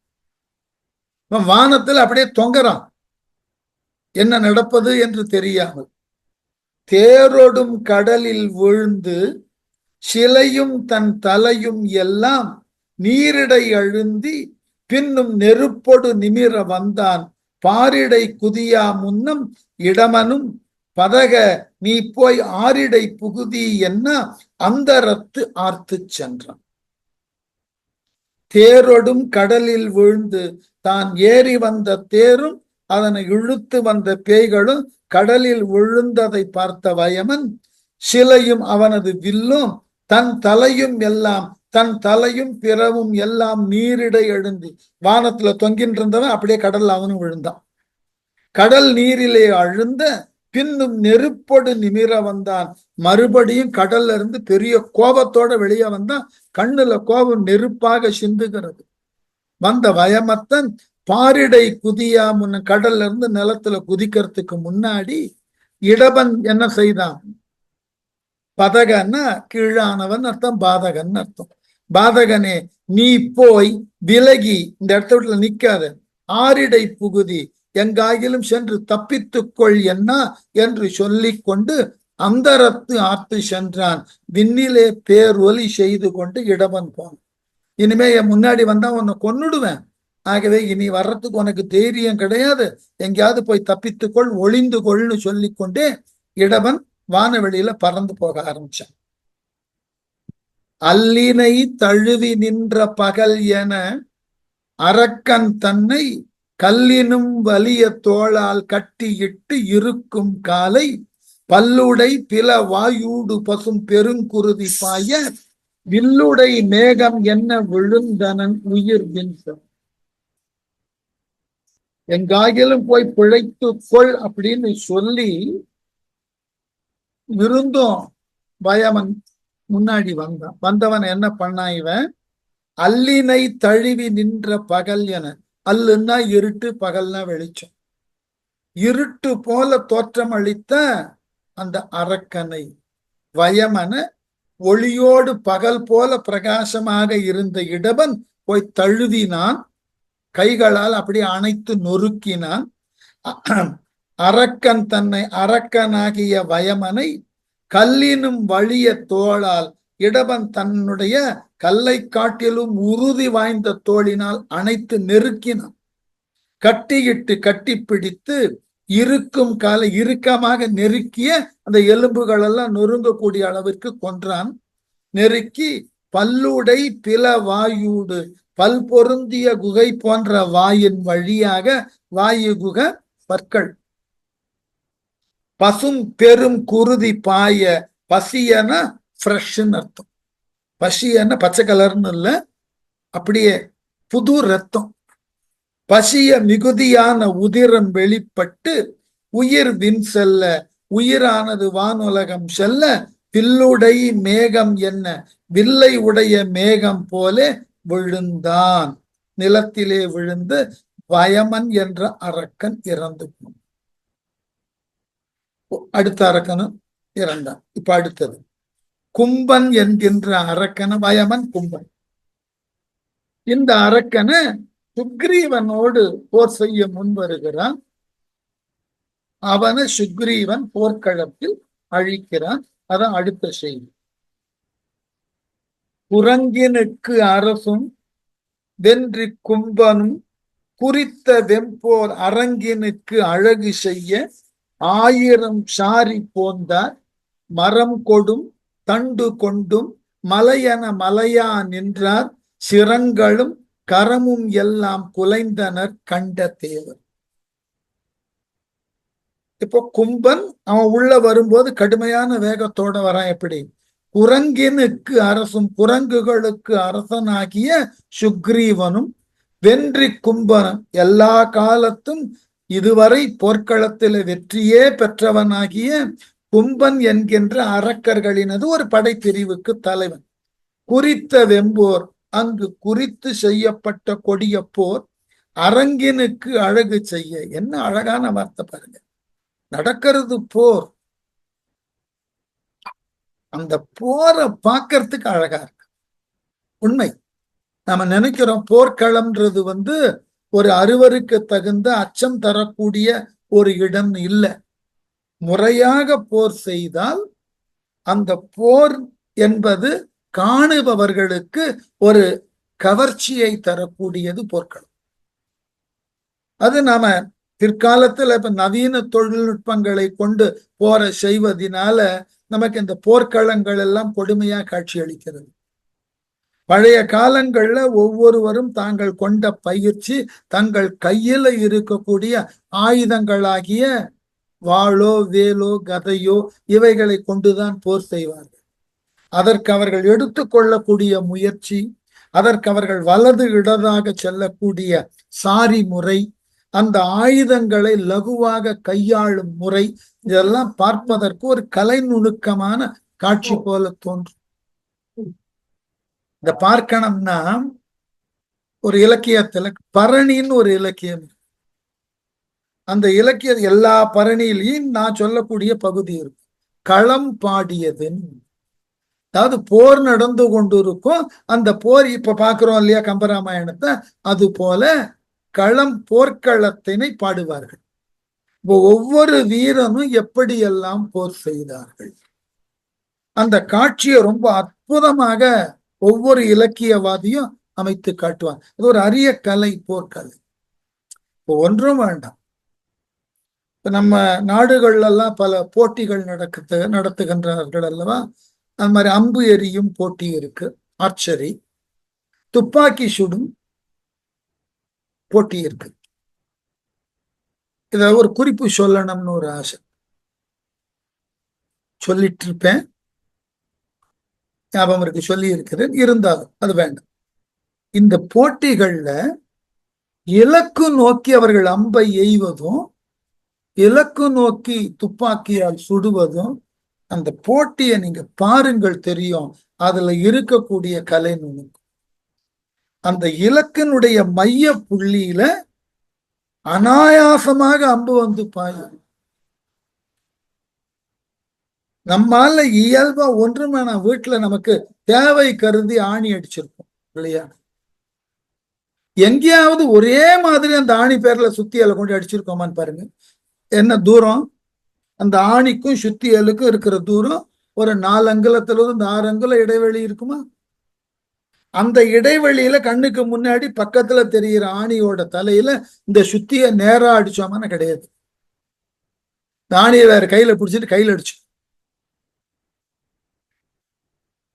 வானத்துல அப்படியே தொங்குறான், என்ன நடப்பது என்று தெரியாமல். தேரோடும் கடலில் விழுந்து சிலையும் தன் தலையும் எல்லாம் நீரிடை அழுந்தி பின்னும் நெருப்பொடு நிமிர வந்தான். பாரிடை குதியா முன்னம் இடமனும் பதக நீ போய் ஆரிடை புகுதி என்ன அந்தரத்து ஆர்த்து சென்றான். தேரோடும் கடலில் விழுந்து தான் ஏறி வந்த தேரும் அதனை இழுத்து வந்த பேய்களும் கடலில் விழுந்ததை பார்த்த வயமன் சிலையும் அவனது வில்லும் தன் தலையும் எல்லாம், தன் தலையும் பிறவும் எல்லாம் நீரிடை எழுந்தி, வானத்துல தொங்கின்றிருந்தவன் அப்படியே கடல்ல அவனும் விழுந்தான். கடல் நீரிலே அழுந்த பின்னும் நெருப்பொடு நிமிர வந்தான். மறுபடியும் கடல்ல இருந்து பெரிய கோபத்தோட வெளியே வந்தான். கண்ணுல கோபம் நெருப்பாக சிந்துகிறது. வந்த வயமத்தன் பாரிடை குதியா முன்ன, கடல்ல இருந்து நிலத்துல குதிக்கிறதுக்கு முன்னாடி இடவன் என்ன செய்தான்? பதகன்னா கீழானவன் அர்த்தம், பாதகன் அர்த்தம். பாதகனே நீ போய் விலகி இந்த இடத்த விட்டுல நிக்காத, ஆரிடை புகுதி எங்காயிலும் சென்று தப்பித்துக்கொள் என்ன என்று சொல்லிக் கொண்டு அந்தரத்து ஆர்த்து சென்றான். விண்ணிலே பேரொலி செய்து கொண்டு இடவன் போனான். இனிமே என் முன்னாடி வந்தா உன்னை கொன்னுடுவேன், ஆகவே இனி வர்றதுக்கு உனக்கு தைரியம் கிடையாது, எங்கேயாவது போய் தப்பித்துக்கொள், ஒளிந்து கொள்னு சொல்லிக் கொண்டே இடவன் வானவெளியில பறந்து போக ஆரம்பிச்சான். அல்லினை தழுவி நின்ற பகல் என அரக்கன் தன்னை கல்லினும் வலிய தோளால் கட்டியிட்டு இருக்கும் காலை பல்லுடை பில வாயூடு பசும் பெருங்குருதி பாய வில்லுடை மேகம் என்ன விழுந்தனன் உயிர் வின்சன். எங்காயிலும் போய் பிழைத்து கொள் அப்படின்னு சொல்லி இருந்தும் வயமன் முன்னாடி வந்தான். வந்தவன் என்ன பண்ணான்? இவன் அல்லினை தழுவி நின்ற பகல் என, அல்லுன்னா இருட்டு, பகல்னா வெளிச்சம், இருட்டு போல தோற்றம் அளித்த அந்த அரக்கனை வயமன ஒளியோடு பகல் போல பிரகாசமாக இருந்த இடவன் போய் தழுவினான், கைகளால் அப்படி அணைத்து நொறுக்கினான். அரக்கன் தன்னை, அரக்கனாகிய வயமனை கல்லினும் வலிய தோளால், இடவன் தன்னுடைய கல்லை காட்டிலும் உறுதி வாய்ந்த தோளினால் அணைத்து நெருக்கினான். கட்டியிட்டு கட்டி பிடித்து இருக்கும் காலை இறுக்கமாக நெருக்கிய அந்த எலும்புகள் எல்லாம் நொறுங்கக்கூடிய அளவிற்கு கொன்றான். நெருக்கி பல்லுடை பில வாயூடு, பல் பொருந்திய குகை போன்ற வாயின் வழியாக, வாயு குக பற்கள், பசும் பெரும் குருதி பாய, பசியன ஃப்ரெஷ்ன்னு அர்த்தம். பசியன பச்சை கலர்னு இல்ல, அப்படியே புது ரத்தம். பசிய மிகுதியான உதிரம் வெளிப்பட்டு உயிர் வின் செல்ல, உயிரானது வானுலகம் செல்ல பில்லுடை மேகம் என்ன, வில்லை உடைய மேகம் போல விழுந்தான். நிலத்திலே விழுந்து வயமன் என்ற அரக்கன் இறந்து போனான். அடுத்த அரக்கனும் இறந்தான். இப்ப அடுத்தது கும்பன் என்கின்ற அரக்கன, வயமன் கும்பன். இந்த அரக்கனை சுக்ரீவனோடு போர் செய்ய முன் வருகிறான். அவனை சுக்ரீவன் போர்க்களத்தில் அழிக்கிறான். அதான் அடுத்த செய்தி. குரங்கினுக்கு அரசும் வென்றி கும்பனும் குறித்த வெம்போர் அரங்கினுக்கு அழகு செய்ய 1000 சாரி போந்தார் மரம் கொடும் தண்டு கொண்டும் மலையன மலையா நின்றார் சிரங்களும் கரமும் எல்லாம் குலைந்தனர் கண்ட தேவர். இப்போ கும்பன் அவன் உள்ள வரும்போது கடுமையான வேகத்தோட வரான். எப்படி? குரங்கினுக்கு அரசும் குரங்குகளுக்கு அரசனாகிய சுக்ரீவனும் வென்றி கும்பனும் எல்லா காலத்தும் இதுவரை போர்க்களத்தில் வெற்றியே பெற்றவனாகிய கும்பன் என்கின்ற அரக்கர்களினது ஒரு படைப்பிரிவுக்கு தலைவன். குறித்த வெம்போர் அங்கு குறித்து செய்யப்பட்ட கொடிய போர் அரங்கினுக்கு அழகு செய்ய. என்ன அழகான வார்த்தை பாருங்க. நடக்கிறது போர், அந்த போரை பார்க்கறதுக்கு அழகா இருக்கு. உண்மை. நம்ம நினைக்கிறோம் போர்க்களம்ன்றது ஒரு அருவருக்கு தகுந்த அச்சம் தரக்கூடிய ஒரு இடம் இல்லை. முறையாக போர் செய்தால் அந்த போர் என்பது காணுபவர்களுக்கு ஒரு கவர்ச்சியை தரக்கூடியது போர்க்களம். அது நாம பிற்காலத்துல இப்ப நவீன தொழில்நுட்பங்களை கொண்டு போர செய்வதனால நமக்கு இந்த போர்க்களங்கள் எல்லாம் கொடுமையா காட்சி அளிக்கிறது. பழைய காலங்கள்ல ஒவ்வொருவரும் தாங்கள் கொண்ட பயிற்சி, தங்கள் கையில இருக்கக்கூடிய ஆயுதங்களாகிய வாளோ வேலோ கதையோ இவைகளை கொண்டுதான் போர் செய்வார்கள். அதற்கு அவர்கள் எடுத்துக்கொள்ளக்கூடிய முயற்சி, அதற்கு அவர்கள் வலது இடதாக செல்லக்கூடிய சாரி முறை, அந்த ஆயுதங்களை லகுவாக கையாளும் முறை, இதெல்லாம் பார்ப்பதற்கு ஒரு கலை நுணுக்கமான காட்சி போல தோன்றும். இந்த பார்க்கணும்னா ஒரு இலக்கியத்துல பரணின்னு ஒரு இலக்கியம், அந்த இலக்கிய எல்லா பரணியிலையும் நான் சொல்லக்கூடிய பகுதி இருக்கு. களம் பாடியதன், அதாவது போர் நடந்து கொண்டு இருக்கும். அந்த போர் இப்ப பாக்குறோம் இல்லையா கம்பராமாயணத்தை, அது போல களம் போர்க்களத்தினை பாடுவார்கள். ஒவ்வொரு வீரனும் எப்படியெல்லாம் போர் செய்தார்கள், அந்த காட்சியை ரொம்ப அற்புதமாக ஒவ்வொரு இலக்கியவாதியும் அமைத்து காட்டுவாங்க. அது ஒரு அரிய கலை, போர்க்கலை. இப்போ ஒன்றும் வேண்டாம், இப்ப நம்ம நாடுகள்ல எல்லாம் பல போட்டிகள் நடத்துகின்றார்கள் அல்லவா. அது மாதிரி அம்பு எறியும் போட்டி இருக்கு, ஆர்ச்சரி, துப்பாக்கி சுடும் போட்டி இருக்கு. இத ஒரு குறிப்பு சொல்லணும்னு ஒரு ஆசை, சொல்லிட்டு இருப்பேன், ஞாபகம் இருக்கு, சொல்லி இருக்கிறேன், இருந்தாலும் அது வேண்டாம். இந்த போட்டிகள்ல இலக்கு நோக்கி அவர்கள் அம்பை எய்வதும் இலக்கு நோக்கி துப்பாக்கியால் சுடுவதும், அந்த போட்டியை நீங்க பாருங்கள், தெரியும் அதுல இருக்கக்கூடிய கலை நுணுக்கம். அந்த இலக்கினுடைய மைய புள்ளியில அனாயாசமாக அம்பு பாயும். நம்மால இயல்பா ஒன்றுமே வீட்டுல நமக்கு தேவை கருதி ஆணி அடிச்சிருப்போம் இல்லையா. எங்கேயாவது ஒரே மாதிரி அந்த ஆணி பேர்ல சுத்தியலை கொண்டு அடிச்சிருக்கோமான்னு பாருங்க. என்ன தூரம் அந்த ஆணிக்கும் சுத்தியலுக்கும் இருக்கிற தூரம்? ஒரு 4 அங்குலத்திலிருந்து 6 அங்குல இடைவெளி இருக்குமா? அந்த இடைவெளியில கண்ணுக்கு முன்னாடி பக்கத்துல தெரிகிற ஆணியோட தலையில இந்த சுத்திய நேரா அடிச்சோமான கிடையாது. ஆணியை வேற கையில பிடிச்சிட்டு கையில அடிச்சு.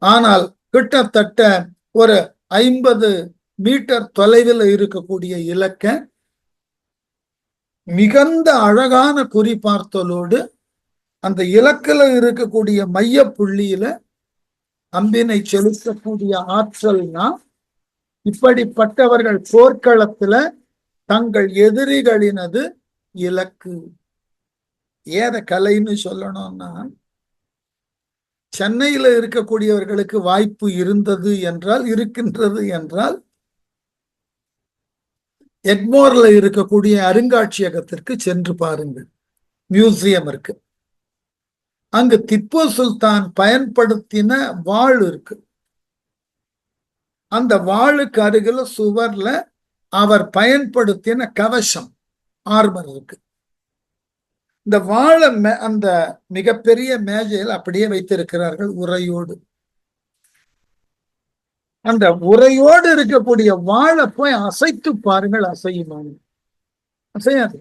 ஆனால் கிட்டத்தட்ட ஒரு 50 மீட்டர் தொலைவில் இருக்கக்கூடிய இலக்க மிகுந்த அழகான குறிப்பார்த்தலோடு அந்த இலக்கில் இருக்கக்கூடிய மைய புள்ளியில அம்பினை செலுத்தக்கூடிய ஆற்றல்னா, இப்படிப்பட்டவர்கள் போர்க்களத்துல தங்கள் எதிரிகளினது இலக்கு. ஏத கலைன்னு சொல்லணும்னா, சென்னையில இருக்கக்கூடியவர்களுக்கு வாய்ப்பு இருந்தது என்றால், இருக்கின்றது என்றால், எக்மோர்ல இருக்கக்கூடிய அருங்காட்சியகத்திற்கு சென்று பாருங்கள். மியூசியம் இருக்கு. அங்கு திப்பு சுல்தான் பயன்படுத்தின வாள் இருக்கு. அந்த வாளுக்கு அருகில சுவர்ல அவர் பயன்படுத்தின கவசம், ஆர்மர் இருக்கு. இந்த வாழை அந்த மிகப்பெரிய மேஜையில் அப்படியே வைத்திருக்கிறார்கள் உரையோடு. அந்த உரையோடு இருக்கக்கூடிய வாழை போய் அசைத்து பாருங்கள், அசையுமானு? அசையாது.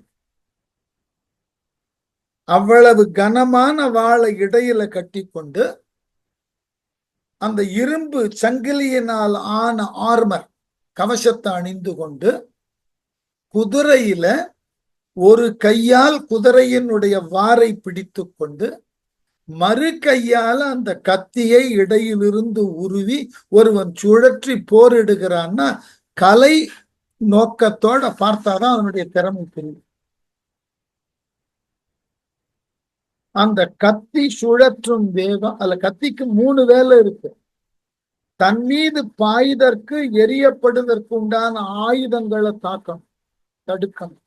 அவ்வளவு கனமான வாழை இடையில கட்டி கொண்டு அந்த இரும்பு சங்கிலியினால் ஆன ஆர்மர் கவசத்தை அணிந்து கொண்டு குதிரையில ஒரு கையால் குதிரையினுடைய வாரை பிடித்து கொண்டு மறு கையால அந்த கத்தியை இடையிலிருந்து உருவி ஒருவன் சுழற்றி போரிடுகிறான்னா கலை நோக்கத்தோட பார்த்தாதான் அவனுடைய திறமை தெரியும். அந்த கத்தி சுழற்றும் வேகம், அல்ல கத்திக்கு 3 வேலை இருக்கு. தன் மீது பாய்தற்கு எரியப்படுவதற்கு உண்டான ஆயுதங்களை தாக்கணும், தடுக்கணும்.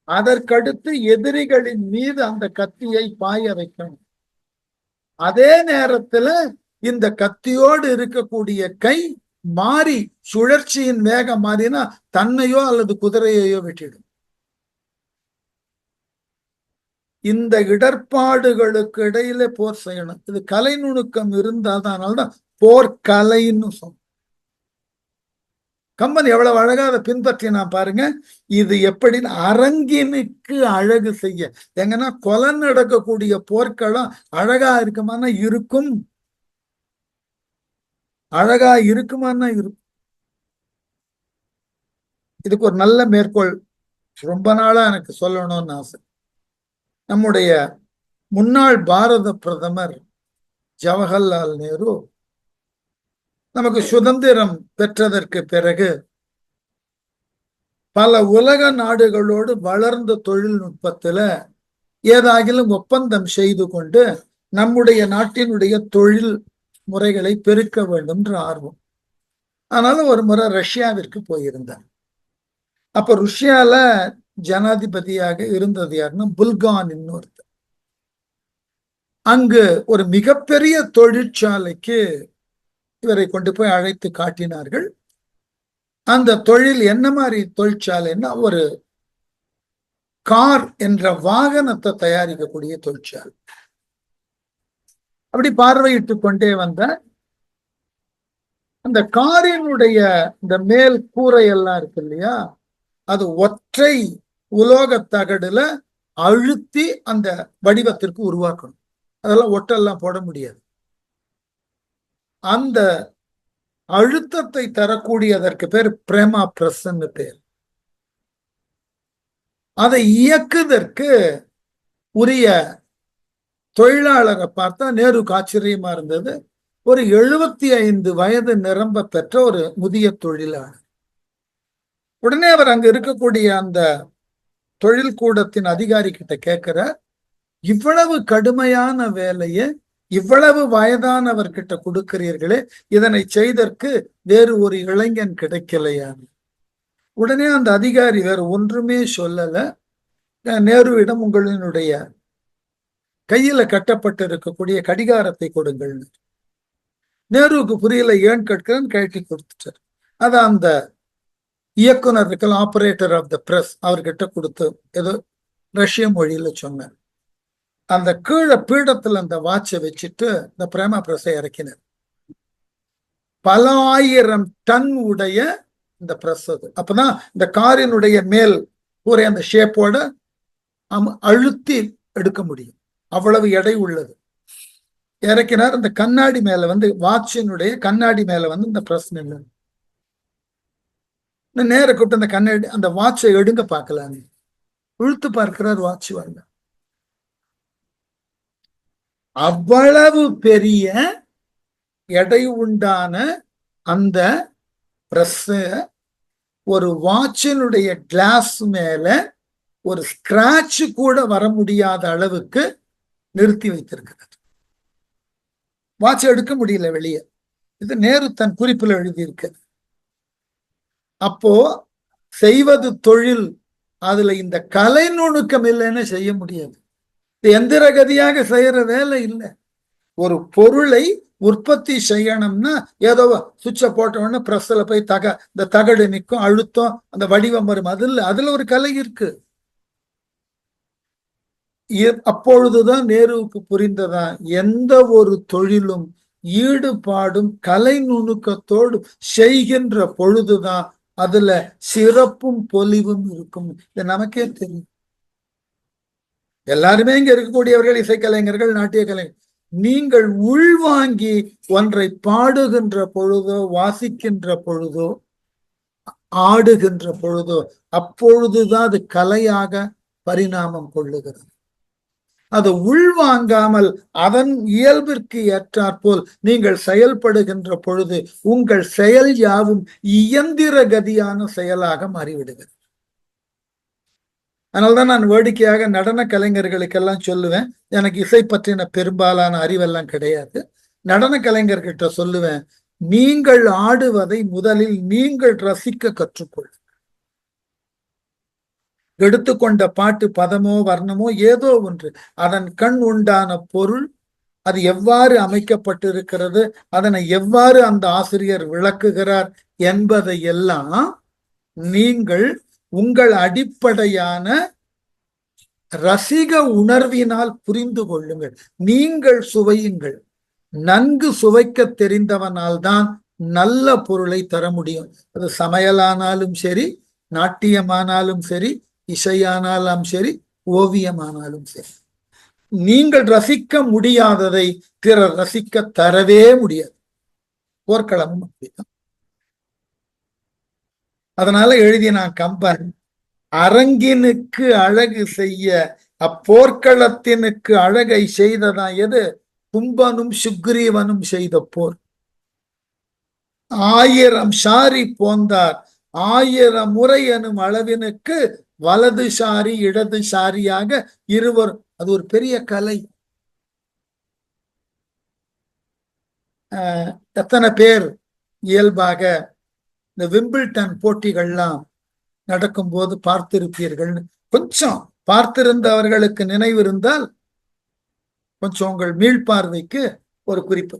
அதற்கடுத்து எதிரிகளின் மீது அந்த கத்தியை பாய வைக்கணும். அதே நேரத்துல இந்த கத்தியோடு இருக்கக்கூடிய கை மாறி சுழற்சியின் வேகம் மாறினா தன்னையோ அல்லது குதிரையையோ வெட்டிடும். இந்த இடர்பாடுகளுக்கு இடையில போர் செய்யணும். இது கலை நுணுக்கம் இருந்தால்தான் போர்க்கலைன்னு சொன்ன. கம்பன் எவ்வளவு அழகா அதை பின்பற்றினா பாருங்க. இது எப்படி அரங்கினுக்கு அழகு செய்ய, எங்கன்னா கொலை நடக்கக்கூடிய போர்க்களம் அழகா இருக்குமானா இருக்கும், அழகா இருக்குமானா இருக்கும். இதுக்கு ஒரு நல்ல மேற்கோள் ரொம்ப நாளா எனக்கு சொல்லணும்னு ஆசை. நம்முடைய முன்னாள் பாரத பிரதமர் ஜவஹர்லால் நேரு நமக்கு சுதந்திரம் பெற்றதற்கு பிறகு பல உலக நாடுகளோடு வளர்ந்த தொழில்நுட்பத்துல ஏதாகிலும் ஒப்பந்தம் செய்து கொண்டு நம்முடைய நாட்டினுடைய தொழில் முறைகளை பெருக்க வேண்டும் என்ற ஆர்வம். அதனால ஒரு முறை ரஷ்யாவிற்கு போயிருந்தார். அப்ப ருஷ்யால ஜனாதிபதியாக இருந்தது யாருன்னா புல்கான் இன்னொருத்தர். அங்கு ஒரு மிகப்பெரிய தொழிற்சாலைக்கு இவரை கொண்டு போய் அழைத்து காட்டினார்கள். அந்த தொழில் என்ன மாதிரி தொழிற்சாலைன்னா ஒரு கார் என்ற வாகனத்தை தயாரிக்கக்கூடிய தொழிற்சாலை. அப்படி பார்வையிட்டு கொண்டே வந்த அந்த காரினுடைய இந்த மேல் கூரை எல்லாம் இருக்கு இல்லையா, அது ஒற்றை உலோக தகடுல அழுத்தி அந்த வடிவத்திற்கு உருவாக்கணும். அதெல்லாம் ஒட்டெல்லாம் போட முடியாது. அந்த அழுத்தத்தை தரக்கூடியதற்கு பேர் பிரேமா பிரஸ்ன்னு பேர். அதை இயக்குவதற்கு உரிய தொழிலாளரை பார்த்தா நேருக்கு ஆச்சரியமா இருந்தது. ஒரு 75 வயது நிரம்ப பெற்ற ஒரு முதிய தொழிலாளர். உடனே அவர் அங்க இருக்கக்கூடிய அந்த தொழில் கூடத்தின் அதிகாரி கிட்ட கேட்கிற, இவ்வளவு கடுமையான வேலையை இவ்வளவு வயதானவர்கிட்ட கொடுக்கிறீர்களே, இதனை செய்தற்கு வேறு ஒரு இளைஞன் கிடைக்கலையா? உடனே அந்த அதிகாரி வேறு ஒன்றுமே சொல்லல, நேருவிடம் உங்களினுடைய கையில கட்டப்பட்டு இருக்கக்கூடிய கடிகாரத்தை கொடுங்கள். நேருவுக்கு புரியல, ஏன் கேட்கிறேன்னு கழட்டி கொடுத்துட்டார். அதை அந்த இயக்குனர் இருக்கலாம், ஆபரேட்டர் ஆஃப் த பிரஸ், அவர்கிட்ட கொடுத்து ஏதோ ரஷ்ய மொழியில சொன்னார். அந்த கீழே பீடத்துல அந்த வாட்சை வச்சுட்டு இந்த பிரேமா பிரஸை இறக்கினார். பல ஆயிரம் டன் உடைய இந்த பிரஸ் அது. அப்பதான் இந்த காரினுடைய மேல் கூரை அந்த ஷேப்போட அழுத்தி எடுக்க முடியும், அவ்வளவு எடை உள்ளது. இறக்கினார். இந்த கண்ணாடி மேல வந்து வாட்சினுடைய கண்ணாடி மேல வந்து இந்த பிரஸ் நின்று நேர கூப்பிட்டு அந்த கண்ணாடி அந்த வாட்சை எடுங்க பார்க்கலான்னு இழுத்து பார்க்கிறார். வாட்ச் வரல. அவ்வளவு பெரிய எடை உண்டான அந்த பிரஸ் ஒரு வாட்சினுடைய கிளாஸ் மேல ஒரு ஸ்கிராட்ச் கூட வர முடியாத அளவுக்கு நிறுத்தி வைத்திருக்கிறார். வாட்ச் எடுக்க முடியல வெளியே. இது நேரு தன் குறிப்பில் எழுதியிருக்கு. அப்போ செய்வது தொழில், அதுல இந்த கலை நுணுக்கம் இல்லைன்னு செய்ய முடியாது. இது எந்திரகதியாக செய்யற வேலை இல்லை. ஒரு பொருளை உற்பத்தி செய்யணும்னா ஏதோ சுவிட்சை போட்ட உடனே பிரஸ்ல போய் இந்த தகடு நிற்கும், அழுத்தம், அந்த வடிவம் வரும். அதுல ஒரு கலை இருக்கு. அப்பொழுதுதான் நேருவுக்கு புரிந்ததா, எந்த ஒரு தொழிலும் ஈடுபாடும் கலை நுணுக்கத்தோடு செய்கின்ற பொழுதுதான் அதுல சிறப்பும் பொலிவும் இருக்கும். இது நமக்கே தெரியும். எல்லாருமே இங்க இருக்கக்கூடியவர்கள் இசைக்கலைஞர்கள், நாட்டிய கலைஞர்கள். நீங்கள் உள்வாங்கி ஒன்றை பாடுகின்ற பொழுதோ வாசிக்கின்ற பொழுதோ ஆடுகின்ற பொழுதோ அப்பொழுதுதான் அது கலையாக பரிணாமம் கொள்ளுகிறது. அது உள்வாங்காமல் அதன் இயல்பிற்கு ஏற்றாற்போல் நீங்கள் செயல்படுகின்ற பொழுது உங்கள் செயல் யாவும் இயந்திர கதியான செயலாக மாறிவிடுகிறது. அதனால்தான் நான் வேடிக்கையாக நடன கலைஞர்களுக்கெல்லாம் சொல்லுவேன், எனக்கு இசை பற்றின பெரும்பாலான அறிவெல்லாம் கிடையாது. நடன கலைஞர்கிட்ட சொல்லுவேன், நீங்கள் ஆடுவதை முதலில் நீங்கள் ரசிக்க கற்றுக்கொள். எடுத்துக்கொண்ட பாட்டு பதமோ வர்ணமோ ஏதோ ஒன்று, அதன் கண் உண்டான பொருள், அது எவ்வாறு அமைக்கப்பட்டிருக்கிறது, அதனை எவ்வாறு அந்த ஆசிரியர் விளக்குகிறார் என்பதை எல்லாம் நீங்கள் உங்கள் அடிப்படையான ரசிக உணர்வினால் புரிந்து கொள்ளுங்கள். நீங்கள் சுவையுங்கள். நன்கு சுவைக்க தெரிந்தவனால் தான் நல்ல பொருளை தர முடியும். அது சமையலானாலும் சரி, நாட்டியமானாலும் சரி, இசையானாலும் சரி, ஓவியமானாலும் சரி. நீங்கள் ரசிக்க முடியாததை பிறர் ரசிக்க தரவே முடியாது. போர்க்களமும் அப்படிதான். அதனால எழுதிய நான் கம்பன், அரங்கினுக்கு அழகு செய்ய அப்போர்க்களத்தினுக்கு அழகை செய்ததான் எது? கும்பனும் சுக்ரீவனும் செய்த போர். 1000 சாரி போந்தார் 1000 முறை எனும் அளவினுக்கு வலது சாரி இடது சாரியாக இருவர். அது ஒரு பெரிய கலை. எத்தனை பேர் இயல்பாக இந்த விம்பிள்டன் போட்டிகள்லாம் நடக்கும்போது பார்த்திருப்பீர்கள். கொஞ்சம் பார்த்திருந்தவர்களுக்கு நினைவு இருந்தால் கொஞ்சம் உங்கள் மீள்பார்வைக்கு ஒரு குறிப்பு.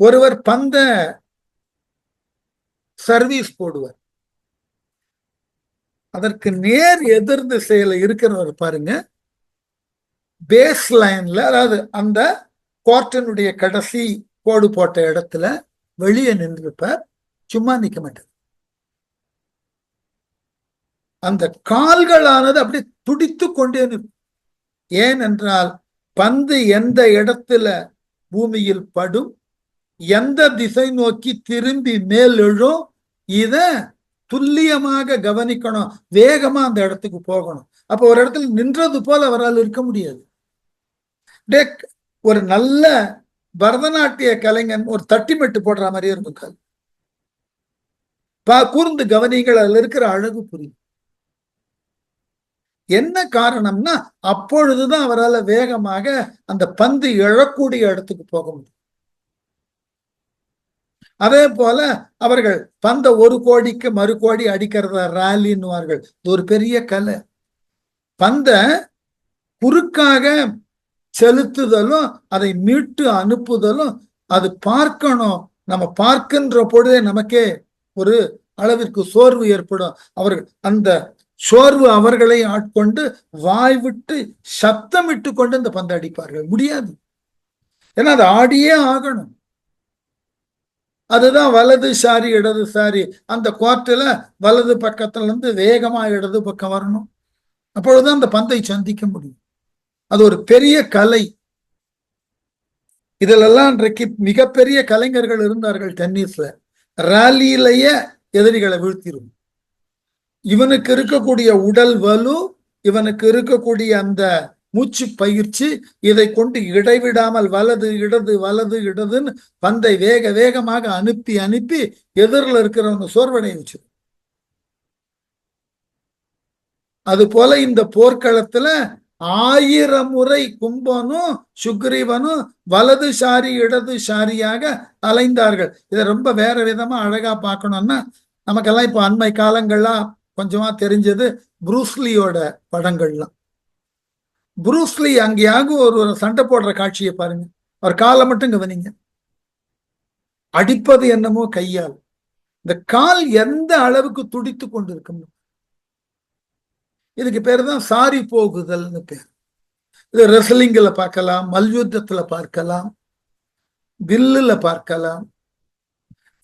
ஒருவர் பந்த சர்வீஸ் போடுவார், அதற்கு நேர் எதிர் திசையில இருக்கிறவர் பாருங்க, பேஸ் லைன்ல, அதாவது அந்த கோர்ட்டினுடைய கடைசி கோடு போட்ட இடத்துல வெளியே நின்றுப்பார், சும்மா நிக்க மாட்டார். அந்த கால்களானது அப்படி துடித்து கொண்டே நிற்கும். ஏனென்றால் பந்து எந்த இடத்துல பூமியில் படும், எந்த திசை நோக்கி திரும்பி மேல் எழும், இத துல்லியமாக கவனிக்கணும். வேகமா அந்த இடத்துக்கு போகணும். அப்ப ஒரு இடத்துல நின்றது போல அவரால் இருக்க முடியாது. ஒரு நல்ல பரதநாட்டிய கலைஞன் ஒரு தட்டிமெட்டு போடுற மாதிரியே இருக்கும். கூர்ந்து கவனிகள், அதுல இருக்கிற அழகு புரியும். என்ன காரணம்னா அப்பொழுதுதான் அவரால் வேகமாக அந்த பந்து எழக்கூடிய இடத்துக்கு போக முடியும். அதே போல அவர்கள் பந்த 1 கோடிக்கு மறு கோடி அடிக்கிறத ராலின்னுவார்கள். இது ஒரு பெரிய கலை. பந்த குறுக்காக செலுத்துதலும் அதை மீட்டு அனுப்புதலும் அது பார்க்கணும். நம்ம பார்க்கின்ற பொழுதே நமக்கே ஒரு அளவிற்கு சோர்வு ஏற்படும். அவர்கள் அந்த சோர்வு அவர்களை ஆட்கொண்டு வாய் விட்டு சத்தமிட்டு கொண்டு இந்த பந்து அடிப்பார்கள். முடியாது, ஏன்னா அது ஆடியே ஆகணும். அதுதான் வலது சாரி இடது சாரி. அந்த கோர்ட்டில் வலது பக்கத்துல இருந்து வேகமா இடது பக்கம் வரணும். அப்பொழுதுதான் அந்த பந்தை சந்திக்க முடியும். அது ஒரு பெரிய கலை. இதிலெல்லாம் இன்றைக்கு மிகப்பெரிய கலைஞர்கள் இருந்தார்கள் டென்னிஸ்ல. ராலியிலேயே எதிரிகளை வீழ்த்திடும். இவனுக்கு இருக்கக்கூடிய உடல் வலு, இவனுக்கு இருக்கக்கூடிய அந்த மூச்சு பயிற்சி, இதை கொண்டு இடைவிடாமல் வலது இடது வலது இடதுன்னு பந்தை வேக வேகமாக அனுப்பி அனுப்பி எதிரில் இருக்கிறவங்க சோர்வடைய வச்சு. அது போல இந்த போர்க்களத்துல 1000 முறை கும்பனும் சுக்ரீவனும் வலது சாரி இடது சாரியாக அலைந்தார்கள். இதை ரொம்ப வேற விதமா அழகா பார்க்கணும்னா, நமக்கெல்லாம் இப்போ அண்மை காலங்கள்லாம் கொஞ்சமா தெரிஞ்சது புரூஸ்லியோட படங்கள்லாம். புரூஸ்லி அங்கேயாக ஒரு சண்டை போடுற காட்சியை பாருங்க. அவர் காலை மட்டும் கவனிங்க. அடிப்பது என்னமோ கையால். இந்த கால் எந்த அளவுக்கு துடித்து கொண்டு இருக்கும். இதுக்கு பேர் தான் சாரி போகுதல்னு பேர். இது ரெஸ்லிங்ல பார்க்கலாம், மல்யுத்தத்துல பார்க்கலாம், வில்லுல பார்க்கலாம்.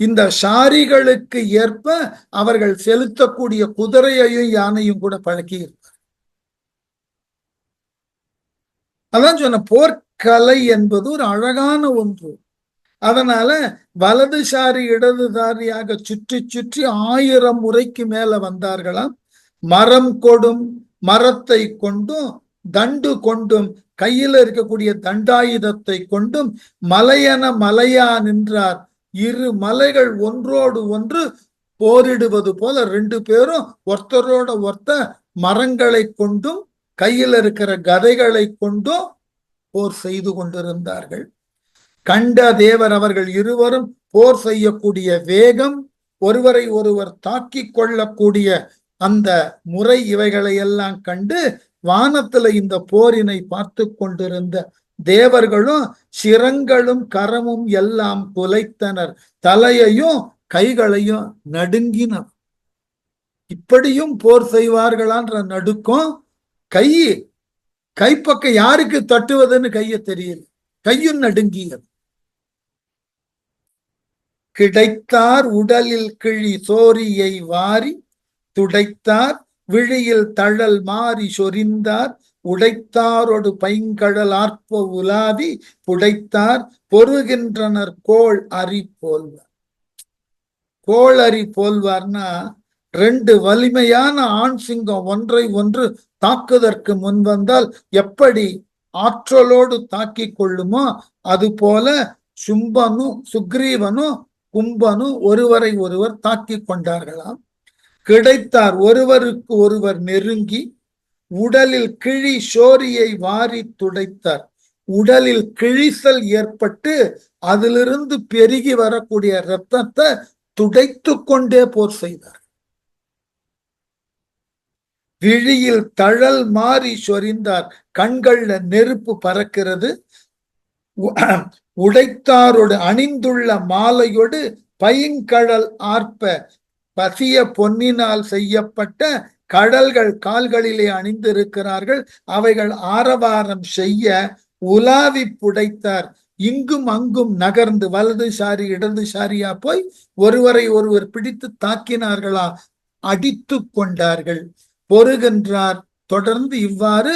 இந்த சாரிகளுக்கு ஏற்ப அவர்கள் செலுத்தக்கூடிய குதிரையையும் யானையும் கூட பழக்கி இருப்பார். அதான் சொன்ன, போர்க்கலை என்பது ஒரு அழகான ஒன்று. அதனால வலதுசாரி இடதுசாரியாக சுற்றி சுற்றி 1000 முறைக்கு மேல வந்தார்களாம். மரம் கொடும், மரத்தை கொண்டும் தண்டு கொண்டும் கையில இருக்கக்கூடிய தண்டாயுதத்தை கொண்டும் மலையென மலையா நின்றார். இரு மலைகள் ஒன்றோடு ஒன்று போரிடுவது போல 2 பேரும் ஒருத்தரோட ஒருத்தர் மரங்களை கொண்டும் கையில் இருக்கிற கதைகளை கொண்டும் போர் செய்து கொண்டிருந்தார்கள். கண்ட தேவர் அவர்கள் இருவரும் போர் செய்யக்கூடிய வேகம், ஒருவரை ஒருவர் தாக்கி கொள்ளக்கூடிய அந்த முறை, இவைகளை எல்லாம் கண்டு வானத்துல இந்த போரினை பார்த்து கொண்டிருந்த தேவர்களும் சிரங்களும் கரமும் எல்லாம் குலைத்தனர், தலையையும் கைகளையும் நடுங்கினர். இப்படியும் போர் செய்வார்களான்ற நடுக்கம். கைப்பக்கம் யாருக்கு தட்டுவதுன்னு கைய தெரியல, கையும் நடுங்கியது. கிடைத்தார் உடலில் கிழி சோரியை வாரி துடைத்தார், விழியில் தழல் மாறி சொரிந்தார், உடைத்தாரொடு பைங்கடல் ஆர்ப்ப உலாவி புடைத்தார், பொறுகின்றனர் கோள் அறி போல்வார். கோள் அறி போல்வார்னா 2 வலிமையான ஆண் சிங்கம் ஒன்றை ஒன்று தாக்குதற்கு முன் வந்தால் எப்படி ஆற்றலோடு தாக்கி கொள்ளுமோ அது போல சும்பனும் சுக்ரீவனும் கும்பனும் ஒருவரை ஒருவர் தாக்கி கொண்டார்களாம். கிடைத்தார், ஒருவருக்கு ஒருவர் நெருங்கி உடலில் கிழி சோரியை வாரி துடைத்தார். உடலில் கிழிசல் ஏற்பட்டு அதிலிருந்து பெருகி வரக்கூடிய இரத்தத்தை துடைத்து கொண்டே போர் செய்தார். விழியில் தழல் மாறி சொரிந்தார், கண்கள்ல நெருப்பு பறக்கிறது. உடைத்தாரோடு அணிந்துள்ள மாலையோடு பைங்கடல் ஆர்ப்ப, பசிய பொன்னினால் செய்யப்பட்ட கடல்கள் கால்களிலே அணிந்திருக்கிறார்கள், அவைகள் ஆரவாரம் செய்ய உலாவி புடைத்தார். இங்கும் அங்கும் நகர்ந்து வலதுசாரி இடதுசாரியா போய் ஒருவரை ஒருவர் பிடித்து தாக்கினார்களா, அடித்து கொண்டார்கள். பொறுகின்றார். தொடர்ந்து இவ்வாறு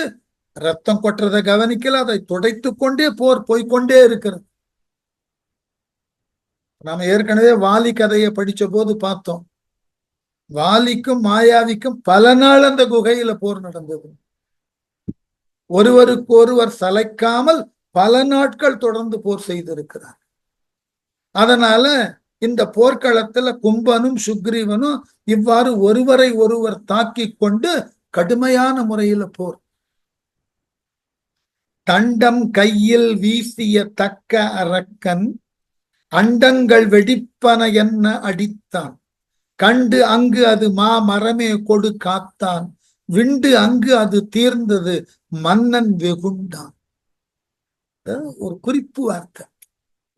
ரத்தம் கொட்டுறதை கவனிக்கல, அதை துடைத்து கொண்டே போர் போய்கொண்டே இருக்கிறது. நாம ஏற்கனவே வாலி கதையை படிச்ச போது பார்த்தோம். வாலிக்கும் மாயாவிக்கும் பல நாள் அந்த குகையில போர் நடந்தது. ஒருவருக்கு ஒருவர் சளைக்காமல் பல நாட்கள் தொடர்ந்து போர் செய்திருக்கிறார். அதனால இந்த போர்க்களத்துல கும்பனும் சுக்ரீவனும் இவ்வாறு ஒருவரை ஒருவர் தாக்கி கொண்டு கடுமையான முறையில போர். தண்டம் கையில் வீசிய தக்க அரக்கன் அண்டங்கள் வெடிப்பன என்ன அடித்தான், கண்டு அங்கு அது மாமரமே கொடு காத்தான், விண்டு அங்கு அது தீர்ந்தது மன்னன் வெகுண்டான். ஒரு குறிப்பு வார்த்தை.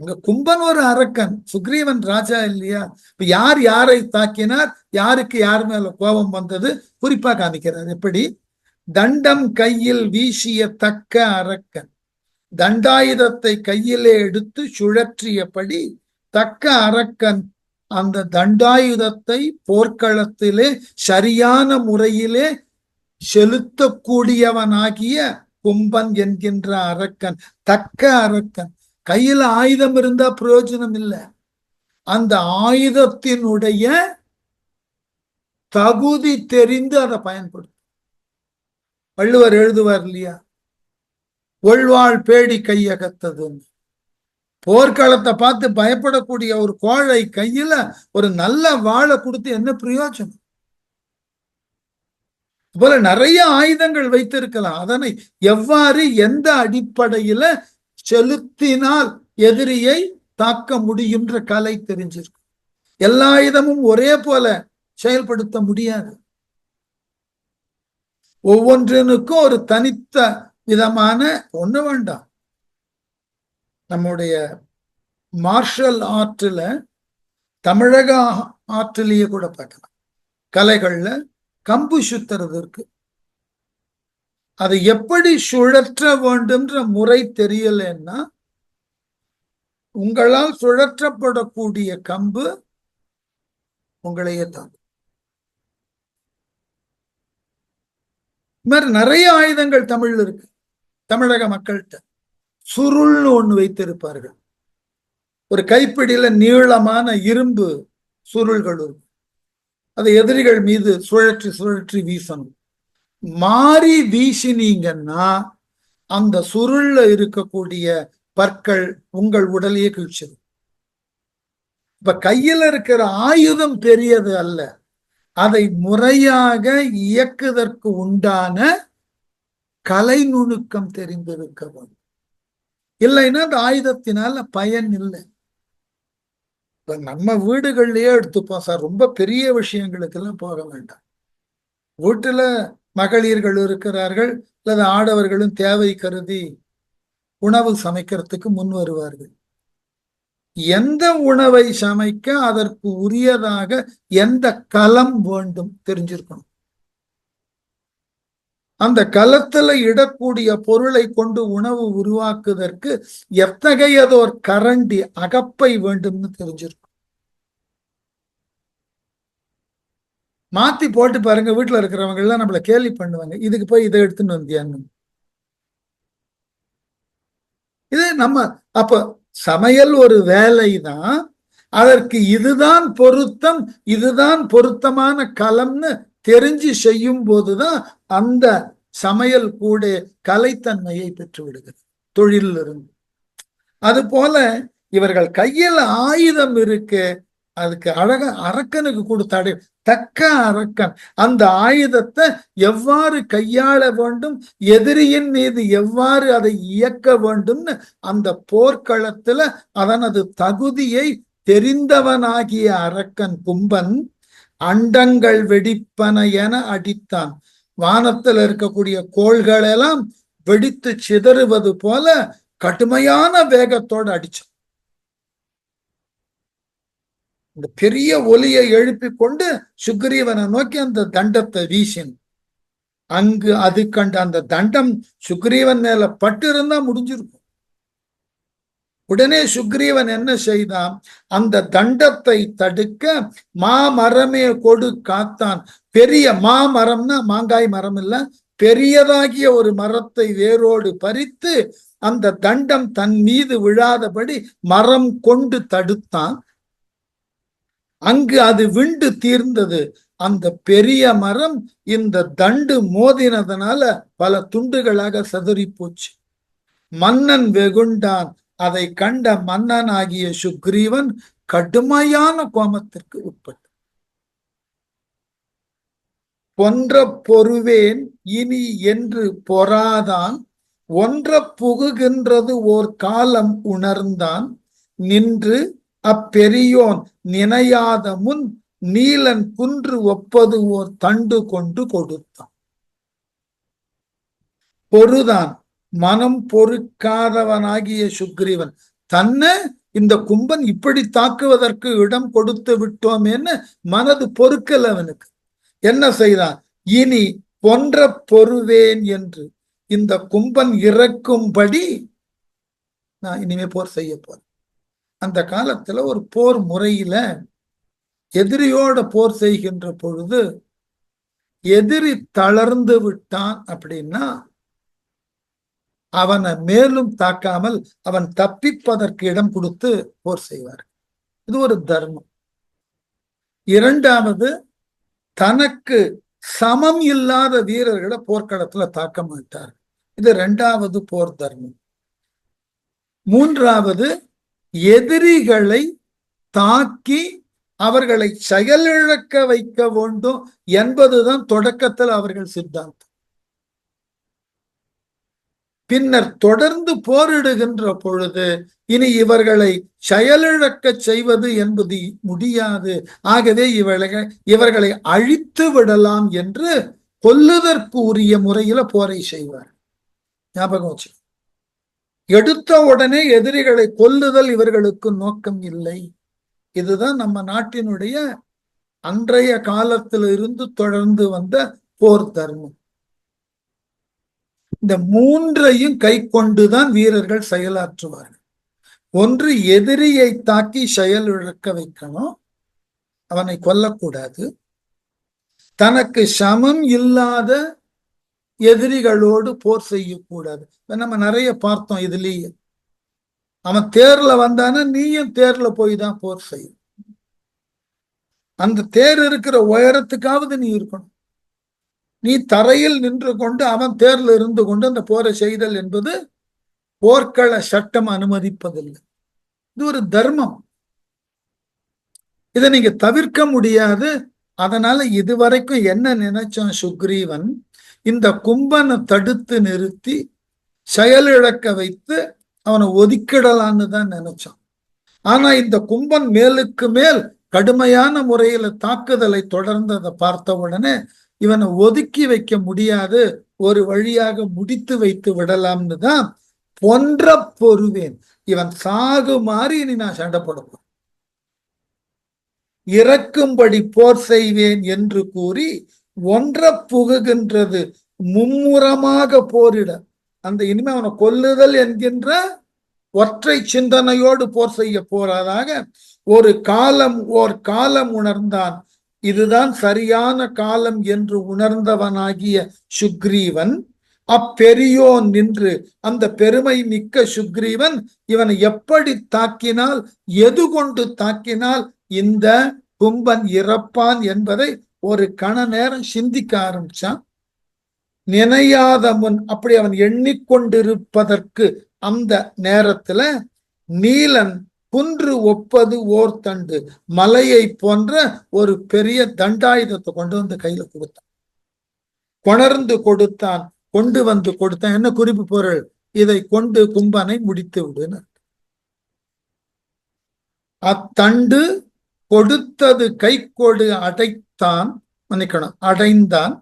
அங்க கும்பன் ஒரு அரக்கன், சுக்ரீவன் ராஜா இல்லையா? இப்ப யார் யாரை தாக்கினார், யாருக்கு யார் மேல கோபம் வந்தது குறிப்பா காமிக்கிறார். எப்படி? தண்டம் கையில் வீசிய தக்க அரக்கன், தண்டாயுதத்தை கையிலே எடுத்து சுழற்றியபடி தக்க அரக்கன் அந்த தண்டாயுதத்தை போர்க்களத்திலே சரியான முறையிலே செலுத்தக்கூடியவனாகிய கும்பன் என்கின்ற அரக்கன், தக்க அரக்கன். கையில ஆயுதம் இருந்தா பிரயோஜனம் இல்லை, அந்த ஆயுதத்தினுடைய தகுதி தெரிந்து அதை பயன்படுத்தும். வள்ளுவர் எழுதுவார் இல்லையா, ஒள்வாள் பேடி கையகத்தது. போர்க்களத்தை பார்த்து பயப்படக்கூடிய ஒரு கோழை கையில ஒரு நல்ல வாழை கொடுத்து என்ன பிரயோஜனம்? போல நிறைய ஆயுதங்கள் வைத்திருக்கலாம், அதனை எவ்வாறு எந்த அடிப்படையில செலுத்தினால் எதிரியை தாக்க முடியுன்ற கலை தெரிஞ்சிருக்கு. எல்லா ஆயுதமும் ஒரே போல செயல்படுத்த முடியாது. ஒவ்வொன்றினுக்கும் ஒரு தனித்த விதமான ஒண்ணு வேண்டாம். நம்முடைய மார்ஷல் ஆர்ட்ல, தமிழக ஆர்ட்லயே கூட பார்க்கலாம், கலைகள்ல கம்பு சுத்துறது இருக்கு. அதை எப்படி சுழற்ற வேண்டும்ன்ற முறை தெரியலன்னா உங்களால் சுழற்றப்படக்கூடிய கம்பு உங்களையே தாங்கும். இது மாதிரி நிறைய ஆயுதங்கள் தமிழ்ல இருக்கு. தமிழக மக்கள்கிட்ட சுருள்னு ஒண்ணு வைத்திருப்பார்கள். ஒரு கைப்பிடியில நீளமான இரும்பு சுருள்கள் இருக்கும். அதை எதிரிகள் மீது சுழற்றி சுழற்றி வீசணும். மாறி வீசினீங்கன்னா அந்த சுருள்ல இருக்கக்கூடிய பற்கள் உங்கள் உடலையே கிழிச்சிடும். இப்ப கையில இருக்கிற ஆயுதம் பெரியது அல்ல, அதை முறையாக இயக்குவதற்கு உண்டான கலை நுணுக்கம் தெரிந்திருக்க வேண்டும். இல்லைன்னா அந்த ஆயுதத்தினால பயன் இல்லை. இப்ப நம்ம வீடுகள்லயே எடுத்துப்போம் சார், ரொம்ப பெரிய விஷயங்களுக்கு எல்லாம் போக வேண்டாம். வீட்டுல மகளிர்கள் இருக்கிறார்கள், அல்லது ஆடவர்களும் தேவை கருதி உணவு சமைக்கிறதுக்கு முன் வருவார்கள். எந்த உணவை சமைக்க அதற்கு உரியதாக எந்த களம் வேண்டும் தெரிஞ்சிருக்கணும். அந்த களத்துல இடக்கூடிய பொருளை கொண்டு உணவு உருவாக்குவதற்கு எத்தகையதோர் கரண்டி அகப்பை வேண்டும்னு தெரிஞ்சிருக்கும். மாத்தி போட்டு பாருங்க, வீட்டுல இருக்கிறவங்க எல்லாம் நம்மள கேலி பண்ணுவாங்க, இதுக்கு போய் இதை எடுத்துன்னு வந்தியான்னு. இது நம்ம அப்ப சமையல் ஒரு வேலை தான், அதற்கு இதுதான் பொருத்தம், இதுதான் பொருத்தமான களம்னு தெரிஞ்சு செய்யும் போதுதான் அந்த சமையல் கூட கலைத்தன்மையை பெற்று விடுகிறது தொழிலில் இருந்து. அது போல இவர்கள் கையில் ஆயுதம் இருக்கு, அதுக்கு அழக அரக்கனுக்கு கொடுத்தாடு தக்க அரக்கன் அந்த ஆயுதத்தை எவ்வாறு கையாள வேண்டும், எதிரியின் மீது எவ்வாறு அதை இயக்க வேண்டும்னு அந்த போர்க்களத்துல அதனது தகுதியை தெரிந்தவனாகிய அரக்கன் கும்பன் அண்டங்கள் வெடிப்பன என அடித்தான். வானத்தில் இருக்கக்கூடிய கோள்கள் எல்லாம் வெடித்து சிதறுவது போல கடுமையான வேகத்தோடு அடிச்சான். இந்த பெரிய ஒலியை எழுப்பி கொண்டு சுக்ரீவனை நோக்கி அந்த தண்டத்தை வீசின். அங்கு அது கண்ட அந்த தண்டம் சுக்ரீவன் மேல பட்டு இருந்தா முடிஞ்சிருக்கும். உடனே சுக்ரீவன் என்ன செய்தான், அந்த தண்டத்தை தடுக்க மாமரமே கொடு காத்தான். பெரிய மாமரம்னா மாங்காய் மரம் இல்ல, பெரியதாகிய ஒரு மரத்தை வேரோடு பறித்து அந்த தண்டம் தன் மீது விழாதபடி மரம் கொண்டு தடுத்தான். அங்கு அது விண்டு தீர்ந்தது. அந்த பெரிய மரம் இந்த தண்டு மோதினதனால பல துண்டுகளாக சதுரி போச்சு. மன்னன் வெகுண்டான். அதை கண்ட மன்னன் ஆகிய சுக்ரீவன் கடுமையான கோபத்திற்கு உட்பட்டு, பொன்ற பொறுவேன் இனி என்று பொறாதான், ஒன்ற புகுகின்றது ஓர் காலம் உணர்ந்தான், நின்று அப்பெரியோன் நினையாத முன் நீலன் குன்று ஒப்பது ஓர் தண்டு கொண்டு கொடுத்தான். பொறுதான் மனம் பொறுக்காதவனாகிய சுக்ரீவன் தன்னை இந்த கும்பன் இப்படி தாக்குவதற்கு இடம் கொடுத்து விட்டோமேன்னு மனது பொறுக்கல். அவனுக்கு என்ன செய்தான், இனி பொன்ற பொறுவேன் என்று இந்த கும்பன் இறக்கும்படி நான் இனிமே போர் செய்ய போறேன். அந்த காலத்துல ஒரு போர் முறையில எதிரியோட போர் செய்கின்ற பொழுது எதிரி தளர்ந்து விட்டான் அப்படின்னா அவனை மேலும் தாக்காமல் அவன் தப்பிப்பதற்கு இடம் கொடுத்து போர் செய்வார். இது ஒரு தர்மம். இரண்டாவது, தனக்கு சமம் இல்லாத வீரர்களை போர்க்களத்துல தாக்க மாட்டார். இது இரண்டாவது போர் தர்மம். மூன்றாவது, எதிரிகளை தாக்கி அவர்களை செயலிழக்க வைக்க வேண்டும் என்பதுதான் தொடக்கத்தில் அவர்கள் சித்தாந்தம். பின்னர் தொடர்ந்து போரிடுகின்ற பொழுது இனி இவர்களை செயலிழக்க செய்வது என்பது முடியாது, ஆகவே இவர்களை அழித்து விடலாம் என்று கொல்லுதற்கு உரிய முறையில போரை செய்வார். ஞாபகம் வச்சு, எடுத்த உடனே எதிரிகளை கொல்லுதல் இவர்களுக்கு நோக்கம் இல்லை. இதுதான் நம்ம நாட்டினுடைய அன்றைய காலத்தில் இருந்து தொடர்ந்து வந்த போர் தர்மம். இந்த மூன்றையும் கை கொண்டுதான் வீரர்கள் செயலாற்றுவார்கள். ஒன்று, எதிரியை தாக்கி செயலிழக்க வைக்கணும், அவனை கொல்லக்கூடாது. தனக்கு சமம் இல்லாத எதிரிகளோடு போர் செய்யக்கூடாது. நம்ம நிறைய பார்த்தோம் இதுலயே. அவன் தேர்ல வந்தானா நீயும் தேர்ல போய் தான் போர் செய்யும். அந்த தேர் இருக்கிற உயரத்துக்காவது நீ இருக்கணும். நீ தரையில் நின்று கொண்டு அவன் தேர்ல இருந்து கொண்டு அந்த போரை செய்தல் என்பது போர்க்கள சட்டம் அனுமதிப்பதில்லை. இது ஒரு தர்மம். இதை நீங்க தவிர்க்க முடியாது. அதனால இதுவரைக்கும் என்ன நினைச்சான் சுக்ரீவன், இந்த கும்பனை தடுத்து நிறுத்தி செயலிழக்க வைத்து அவனை ஒதுக்கிடலான்னு தான் நினைச்சான். ஆனா இந்த கும்பன் மேலுக்கு மேல் கடுமையான முறையில தாக்குதலை தொடர்ந்ததை பார்த்த உடனே இவனை ஒதுக்கி வைக்க முடியாது, ஒரு வழியாக முடித்து வைத்து விடலாம்னு தான் பொன்ற பொறுவேன், இவன் சாகு மாறி இனி நான் சண்டை போடுவேன், இறக்கும்படி போர் செய்வேன் என்று கூறி ஒன்ற புகுகின்றது மும்முரமாக போரிட. அந்த இனிமே அவனை கொல்லுதல் என்கின்ற ஒற்றை சிந்தனையோடு போர் செய்ய போறதாக ஒரு காலம் உணர்ந்தான். இதுதான் சரியான காலம் என்று உணர்ந்தவனாகிய சுக்ரீவன் அப்பெரியோன் நின்று, அந்த பெருமை மிக்க சுக்ரீவன் இவனை எப்படி தாக்கினால், எது கொண்டு தாக்கினால் இந்த கும்பன் இறப்பான் என்பதை ஒரு கண நேரம் சிந்திக்க ஆரம்பிச்சான். நினையாத முன் அப்படி அவன் எண்ணிக்கொண்டிருப்பதற்கு அந்த நேரத்துல நீலன் குன்று ஒப்பது ஓர் தண்டு, மலையை போன்ற ஒரு பெரிய தண்டாயுதத்தை கொண்டு வந்து கையில கொடுத்தான், கொணர்ந்து கொடுத்தான், கொண்டு வந்து கொடுத்தான். என்ன குறிப்பு பொருள், இதை கொண்டு கும்பனை முடித்து விடுன. அத்தண்டு கொடுத்தது கை கொடு அடைத்தான், மன்னிக்கணும் அடைந்தான்,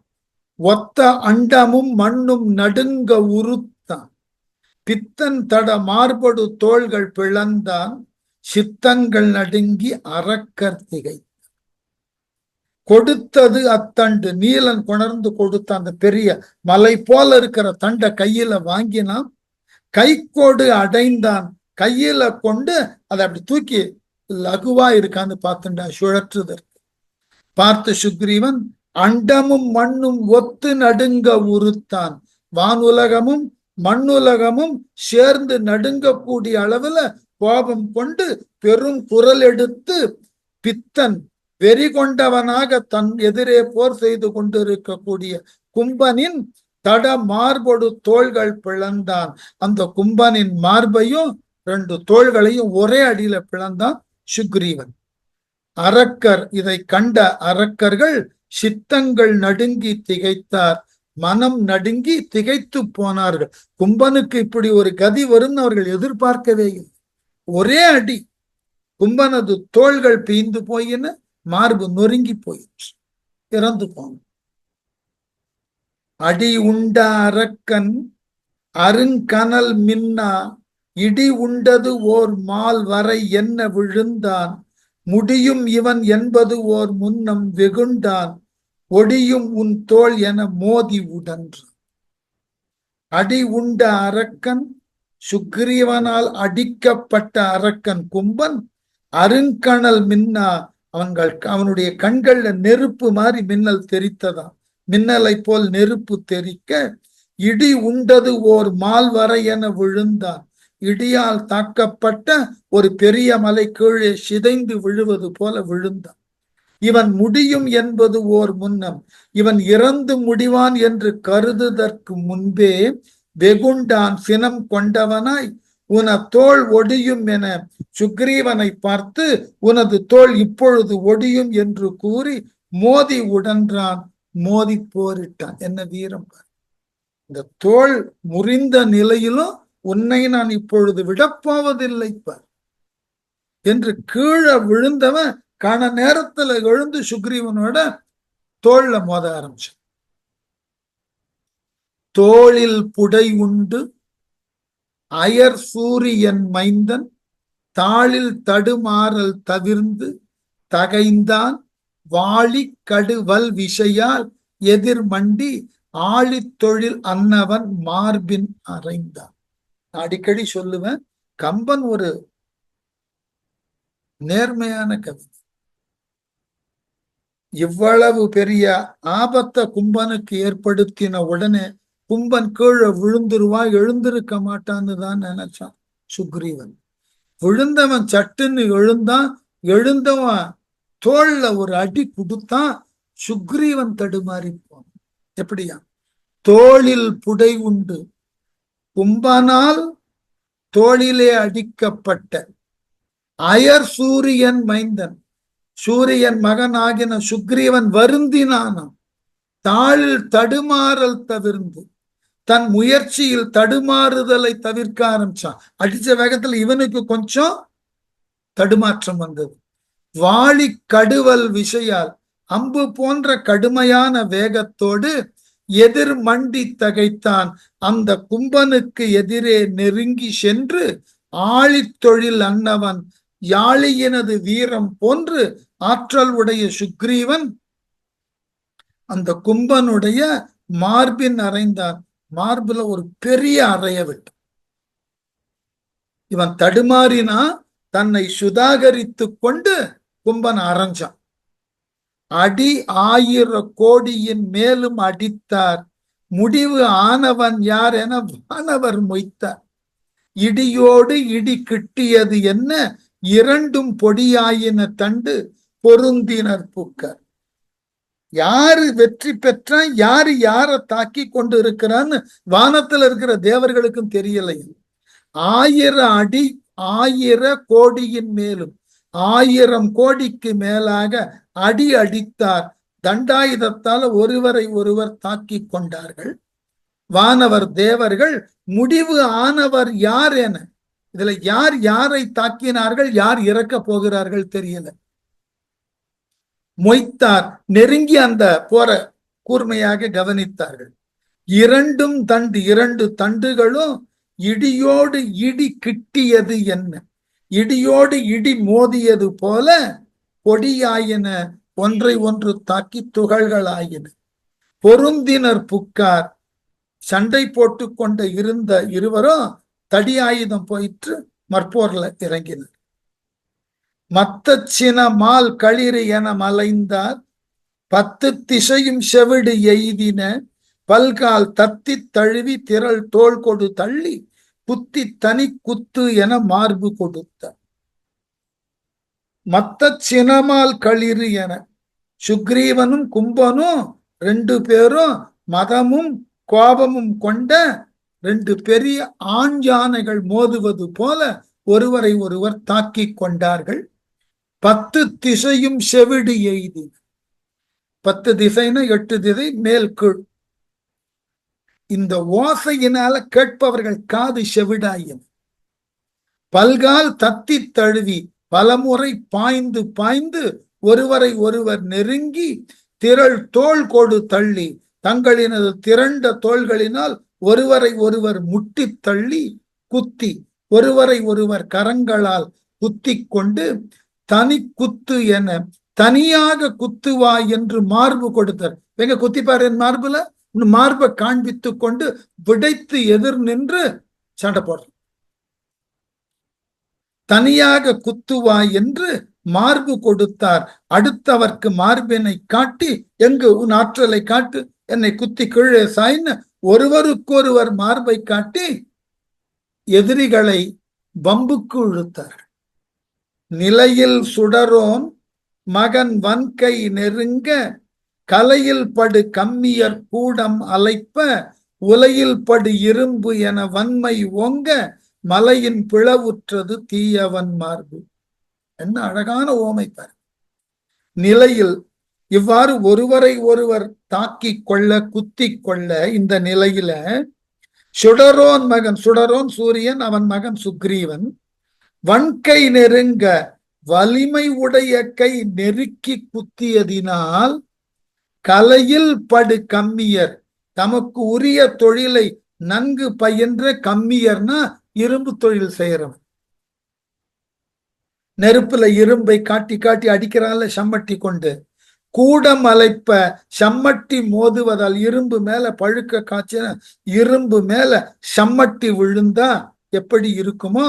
ஒத்த அண்டமும் மண்ணும் நடுங்க உறுத்தான், பித்தன் தட மார்படு தோள்கள் பிளந்தான், சித்தங்கள் நடுங்கி அரக்கர் திகை. கொடுத்தது அத்தண்டு, நீலன் கொணர்ந்து கொடுத்த அந்த பெரிய மலை போல இருக்கிற தண்டை கையில வாங்கினான், கைக்கோடு அடைந்தான், கையில கொண்டு அதை அப்படி தூக்கி லகுவா இருக்கான்னு பார்த்துண்டா சுழற்றுதற்கு பார்த்து சுக்ரீவன் அண்டமும் மண்ணும் ஒத்து நடுங்க உறுத்தான், வானுலகமும் மண்ணுலகமும் சேர்ந்து நடுங்கக்கூடிய அளவுல கோபம் கொண்டு பெரும் குரல் எடுத்து பித்தன் வெறி கொண்டவனாக தன் எதிரே போர் செய்து கொண்டிருக்கக்கூடிய கும்பனின் தட மார்பொடு தோள்கள் பிளந்தான். அந்த கும்பனின் மார்பையும் 2 தோள்களையும் ஒரே அடியில பிளந்தான் சுக்ரீவன். அரக்கர், இதை கண்ட அரக்கர்கள் சித்தங்கள் நடுங்கி திகைத்தார், மனம் நடுங்கி திகைத்து போனார்கள். கும்பனுக்கு இப்படி ஒரு கதி வரும்னு அவர்கள் எதிர்பார்க்கவே இல்லை. ஒரே அடி, கும்பனது தோள்கள் பீந்து போயின, மார்பு நொறுங்கி போயிற்று, இறந்து போன. அடி உண்ட அரக்கன் அருங்கனல் மின்னா, இடி உண்டது ஓர் மால் வரை என்ன விழுந்தான், முடியும் இவன் என்பது ஓர் முன்னம் வெகுண்டான், ஒடியும் உன் தோள் என மோதி உடன்று. அடி உண்ட அரக்கன், சுக்ரீவனால் அடிக்கப்பட்ட அரக்கன் கும்பன், அருங்கணல் மின்னா, அவனுடைய கண்கள்ல நெருப்பு மாதிரி மின்னல் தெரித்ததாம், மின்னலை போல் நெருப்பு தெரிக்க, இடி உண்டது ஓர் மால் வரை என விழுந்தான், இடியால் தாக்கப்பட்ட ஒரு பெரிய மலை கீழே சிதைந்து விழுவது போல விழுந்தான். இவன் முடியும் என்பது ஓர் முன்னம், இவன் இறந்து முடிவான் என்று கருதுதற்கு முன்பே வெகுண்டான் சினம் கொண்டவனாய், உன தோள் ஒடியும் என சுக்ரீவனை பார்த்து, உனது தோள் இப்பொழுது ஒடியும் என்று கூறி மோதி உடன்றான், மோதி போரிட்டான். என்ன வீரம்! இந்த தோள் முறிந்த நிலையிலும் உன்னை நான் இப்பொழுது விடப்போவதில்லை பார் என்று கீழே விழுந்தவன் கண நேரத்துல எழுந்து சுக்ரீவனோட தோல்ல மோத ஆரம்பிச்சு. தோளில் புடை உண்டு அயர் சூரியன் மைந்தன், தாளில் தடுமாறல் தவிர்ந்து தகைந்தான், வாளி கடுவல் விஷயால் எதிர் மண்டி ஆழித் தொழில் அன்னவன் மார்பின் அறைந்தான். அடிக்கடி சொல்லுவேன், கம்பன் ஒரு நேர்மையான கவி. இவ்வளவு பெரிய ஆபத்தை கும்பனுக்கு ஏற்படுத்தின உடனே கும்பன் கீழே விழுந்துருவா, எழுந்திருக்க மாட்டான்னு தான் நினைச்சான் சுக்ரீவன். விழுந்தவன் சட்டுன்னு எழுந்தான். எழுந்தவன் தோல்ல ஒரு அடி கொடுத்தான். சுக்ரீவன் தடுமாறி போனான். எப்படியா? தோளில் புடை உண்டு கும்பனால் தோளிலே அடிக்கப்பட்ட அயர் சூரியன் மைந்தன், சூரியன் மகனாகின சுக்ரீவன் வருந்தினானாம். தாளில் தடுமாறல் தவிர்ந்து தன் முயற்சியில் தடுமாறுதலை தவிர்க்க ஆரம்பிச்சான். அடிச்ச வேகத்துல இவனுக்கு கொஞ்சம் தடுமாற்றம் வந்தது. வாளி கடுவல் விஷயால் அம்பு போன்ற கடுமையான வேகத்தோடு எதிர் மண்டி தகைத்தான். அந்த கும்பனுக்கு எதிரே நெருங்கி சென்று ஆழித்தொழில் அன்னவன் யாழியினது வீரம் போன்று ஆற்றல் உடைய சுக்ரீவன் அந்த கும்பனுடைய மார்பின் அறைந்தான். மார்புல ஒரு பெரிய அறைய விட்டு இவன் தடுமாறினா தன்னை சுதாகரித்து கொண்டு கும்பன் அரைஞ்சான். அடி 1000 கோடியின் மேலும் அடித்தார். முடிவு ஆனவன் யார் என வானவர் மொய்த்தார். இடியோடு இடி கிட்டியது என்ன, இரண்டும் பொடியாயின தண்டு பொருந்தினர் புக்கர். யாரு வெற்றி பெற்றா, யாரு யார தாக்கி கொண்டு இருக்கிறான்னு வானத்துல இருக்கிற தேவர்களுக்கும் தெரியலை. 1000 அடி 1000 கோடியின் மேலும் 1000 கோடிக்கு மேலாக அடி அடித்தார். தண்டாயுதத்தால் ஒருவரை ஒருவர் தாக்கி கொண்டார்கள் வானவர் தேவர்கள். முடிவு ஆனவர் யார் என, இதுல யார் யாரை தாக்கினார்கள், யார் இறக்க போகிறார்கள் தெரியல. மொய்த்தார், நெருங்கி அந்த போற கூர்மையாக கவனித்தார்கள். இரண்டும் தண்டு, 2 தண்டுகளும் இடியோடு இடி கிட்டியது என்ன, இடியோடு இடி மோதியது போல பொடியாயின, ஒன்றை ஒன்று தாக்கி துகள்களாயின. பொருந்தினர் புக்கார், சண்டை போட்டு கொண்ட இருந்த இருவரும் தடி ஆயுதம் போயிற்று, மற்போர்ல இறங்கினர். மத்த சின மால் களிறு என மலைந்தார், 10 திசையும் செவிடு எய்தின. பல்கால் தத்தி தழுவி திரள் தோள் கொடு தள்ளி குத்தி தனி குத்து என மார்பு கொடுத்த. மத்த சினமால் களிறு என, சுக்ரீவனும் கும்பனும் 2 பேரும் மதமும் கோபமும் கொண்ட 2 பெரிய ஆண் யானைகள் மோதுவது போல ஒருவரை ஒருவர் தாக்கி கொண்டார்கள். 10 திசையும் செவிடு எய்தி, 10 திசைன்னு 8 திசை மேல் கீழ். இந்த ஓசையினால கேட்பவர்கள் காது செவிடாயும். பல்கால் தத்தி தழுவி பலமுறை பாய்ந்து பாய்ந்து ஒருவரை ஒருவர் நெருங்கி திரள் தோள் கொடு தள்ளி தங்களினது திரண்ட தோள்களினால் ஒருவரை ஒருவர் முட்டி தள்ளி குத்தி ஒருவரை ஒருவர் கரங்களால் குத்தி கொண்டு தனி குத்து என தனியாக குத்துவா என்று மார்பு கொடுத்தார். எங்க குத்திப்பாரு என் மார்புல, மார்பை காண்பித்து கொண்டு விடைத்து எதிர் நின்று சண்டை போடுற. தனியாக குத்துவா என்று மார்பு கொடுத்தார். அடுத்தவர்க்கு மார்பினை காட்டி, எங்கு உன் ஆற்றலை காட்டு, என்னை குத்தி கீழே சாய்ன்னு ஒருவருக்கொருவர் மார்பை காட்டி எதிரிகளை வம்புக்கு இழுத்தார். நிலையில் சுடரோன் மகன் வன்கை நெருங்க கலையில் படு கம்மியர் கூடம் அலைப்ப உலையில் படு இரும்பு என வன்மை ஓங்க மலையின் பிளவுற்றது தீயவன் மார்பு. என்ன அழகான ஓமை பார். நிலையில் இவ்வாறு ஒருவரை ஒருவர் தாக்கி கொள்ள குத்தி கொள்ள, இந்த நிலையில சுடரோன் மகன், சுடரோன் சூரியன், அவன் மகன் சுக்ரீவன், வன்கை நெருங்க வலிமை உடைய கை நெருக்கி குத்தியதினால் கலையில் படு கம்மியர், தமக்கு உரிய தொழிலை நன்கு பயின்ற, கம்மியர்னா இரும்பு தொழில் செய்யறவன், நெருப்புல இரும்பை காட்டி காட்டி அடிக்கிறான்ல சம்மட்டி கொண்டு, கூடம் அலைப்ப சம்மட்டி மோதுவதால் இரும்பு மேல பழுக்க காய்ச்சின இரும்பு மேல சம்மட்டி விழுந்தா எப்படி இருக்குமோ,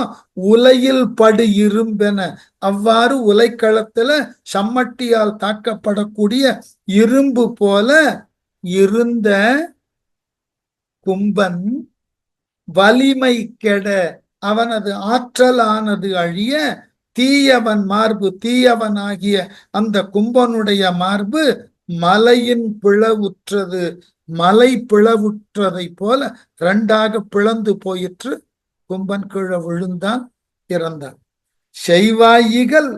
உலையில் படு இரும்பென அவ்வாறு உலைக்களத்துல சம்மட்டியால் தாக்கப்படக்கூடிய இரும்பு போல இருந்த கும்பன் வலிமை கெட அவனது ஆற்றலானது அழிய தீயவன் மார்பு, தீயவனாகிய அந்த கும்பனுடைய மார்பு மலையின் பிளவுற்றது. மலை பிளவுற்றதை போல ரெண்டாக பிளந்து போயிற்று. கும்பன் கீழே விழுந்தான், இறந்தான். செய்வாயிகள்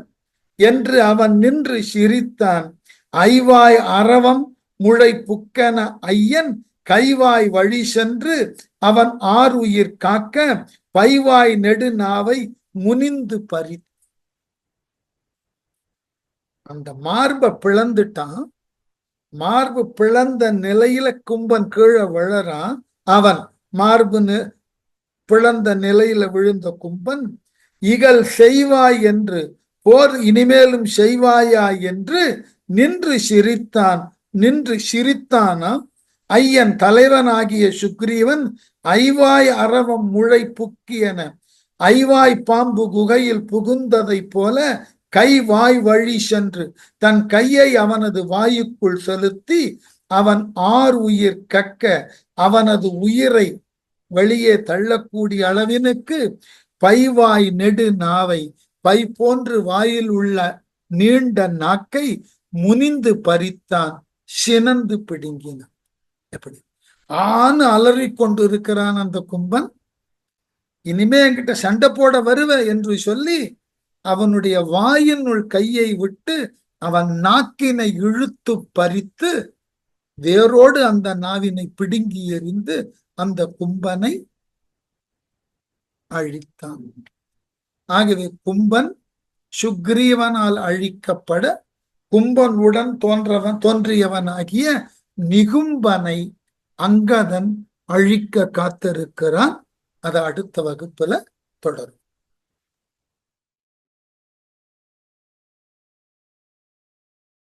என்று அவன் நின்று சிரித்தான். ஐவாய் அரவம் முளை புக்கன ஐயன் கைவாய் வழி சென்று அவன் ஆறுயிர் காக்க பைவாய் நெடுநாவை முனிந்து பறி. அந்த மார்பை பிளந்துட்டான். மார்பு பிளந்த நிலையில கும்பன் கீழே விழறான். அவன் மார்பு பிளந்த நிலையில விழுந்த கும்பன் இகல் செய்வாய் என்று போர் இனிமேலும் செய்வாயா என்று நின்று சிரித்தான். நின்று சிரித்தானா ஐயன் தலைவனாகிய சுக்ரீவன் ஐவாய் அரவம் முளை புக்கியன. ஐவாய் பாம்பு குகையில் புகுந்ததை போல கை வாய் வழி சென்று தன் கையை அவனது வாயுக்குள் செலுத்தி அவன் உயிர் கக்க அவனது உயிரை வெளியே தள்ளக்கூடிய அளவினுக்கு பைவாய் நெடு நாவை, பை போன்று வாயில் உள்ள நீண்ட நாக்கை முனிந்து பறித்தான், சினந்து பிடுங்கினான். எப்படி அலறி கொண்டு இருக்கிறான் அந்த கும்பன். இனிமே என்கிட்ட சண்டை போட வருவ என்று சொல்லி அவனுடைய வாயினுள் கையை விட்டு அவன் நாக்கினை இழுத்து பறித்து வேரோடு அந்த நாவினை பிடுங்கி எறிந்து அந்த கும்பனை அழித்தான். ஆகவே கும்பன் சுக்ரீவனால் அழிக்கப்பட கும்பனுடன் தோன்றியவனாகிய நிகும்பனை அங்கதன் அழிக்க காத்திருக்கிறான். அதை அடுத்த வகுப்புல தொடரும்.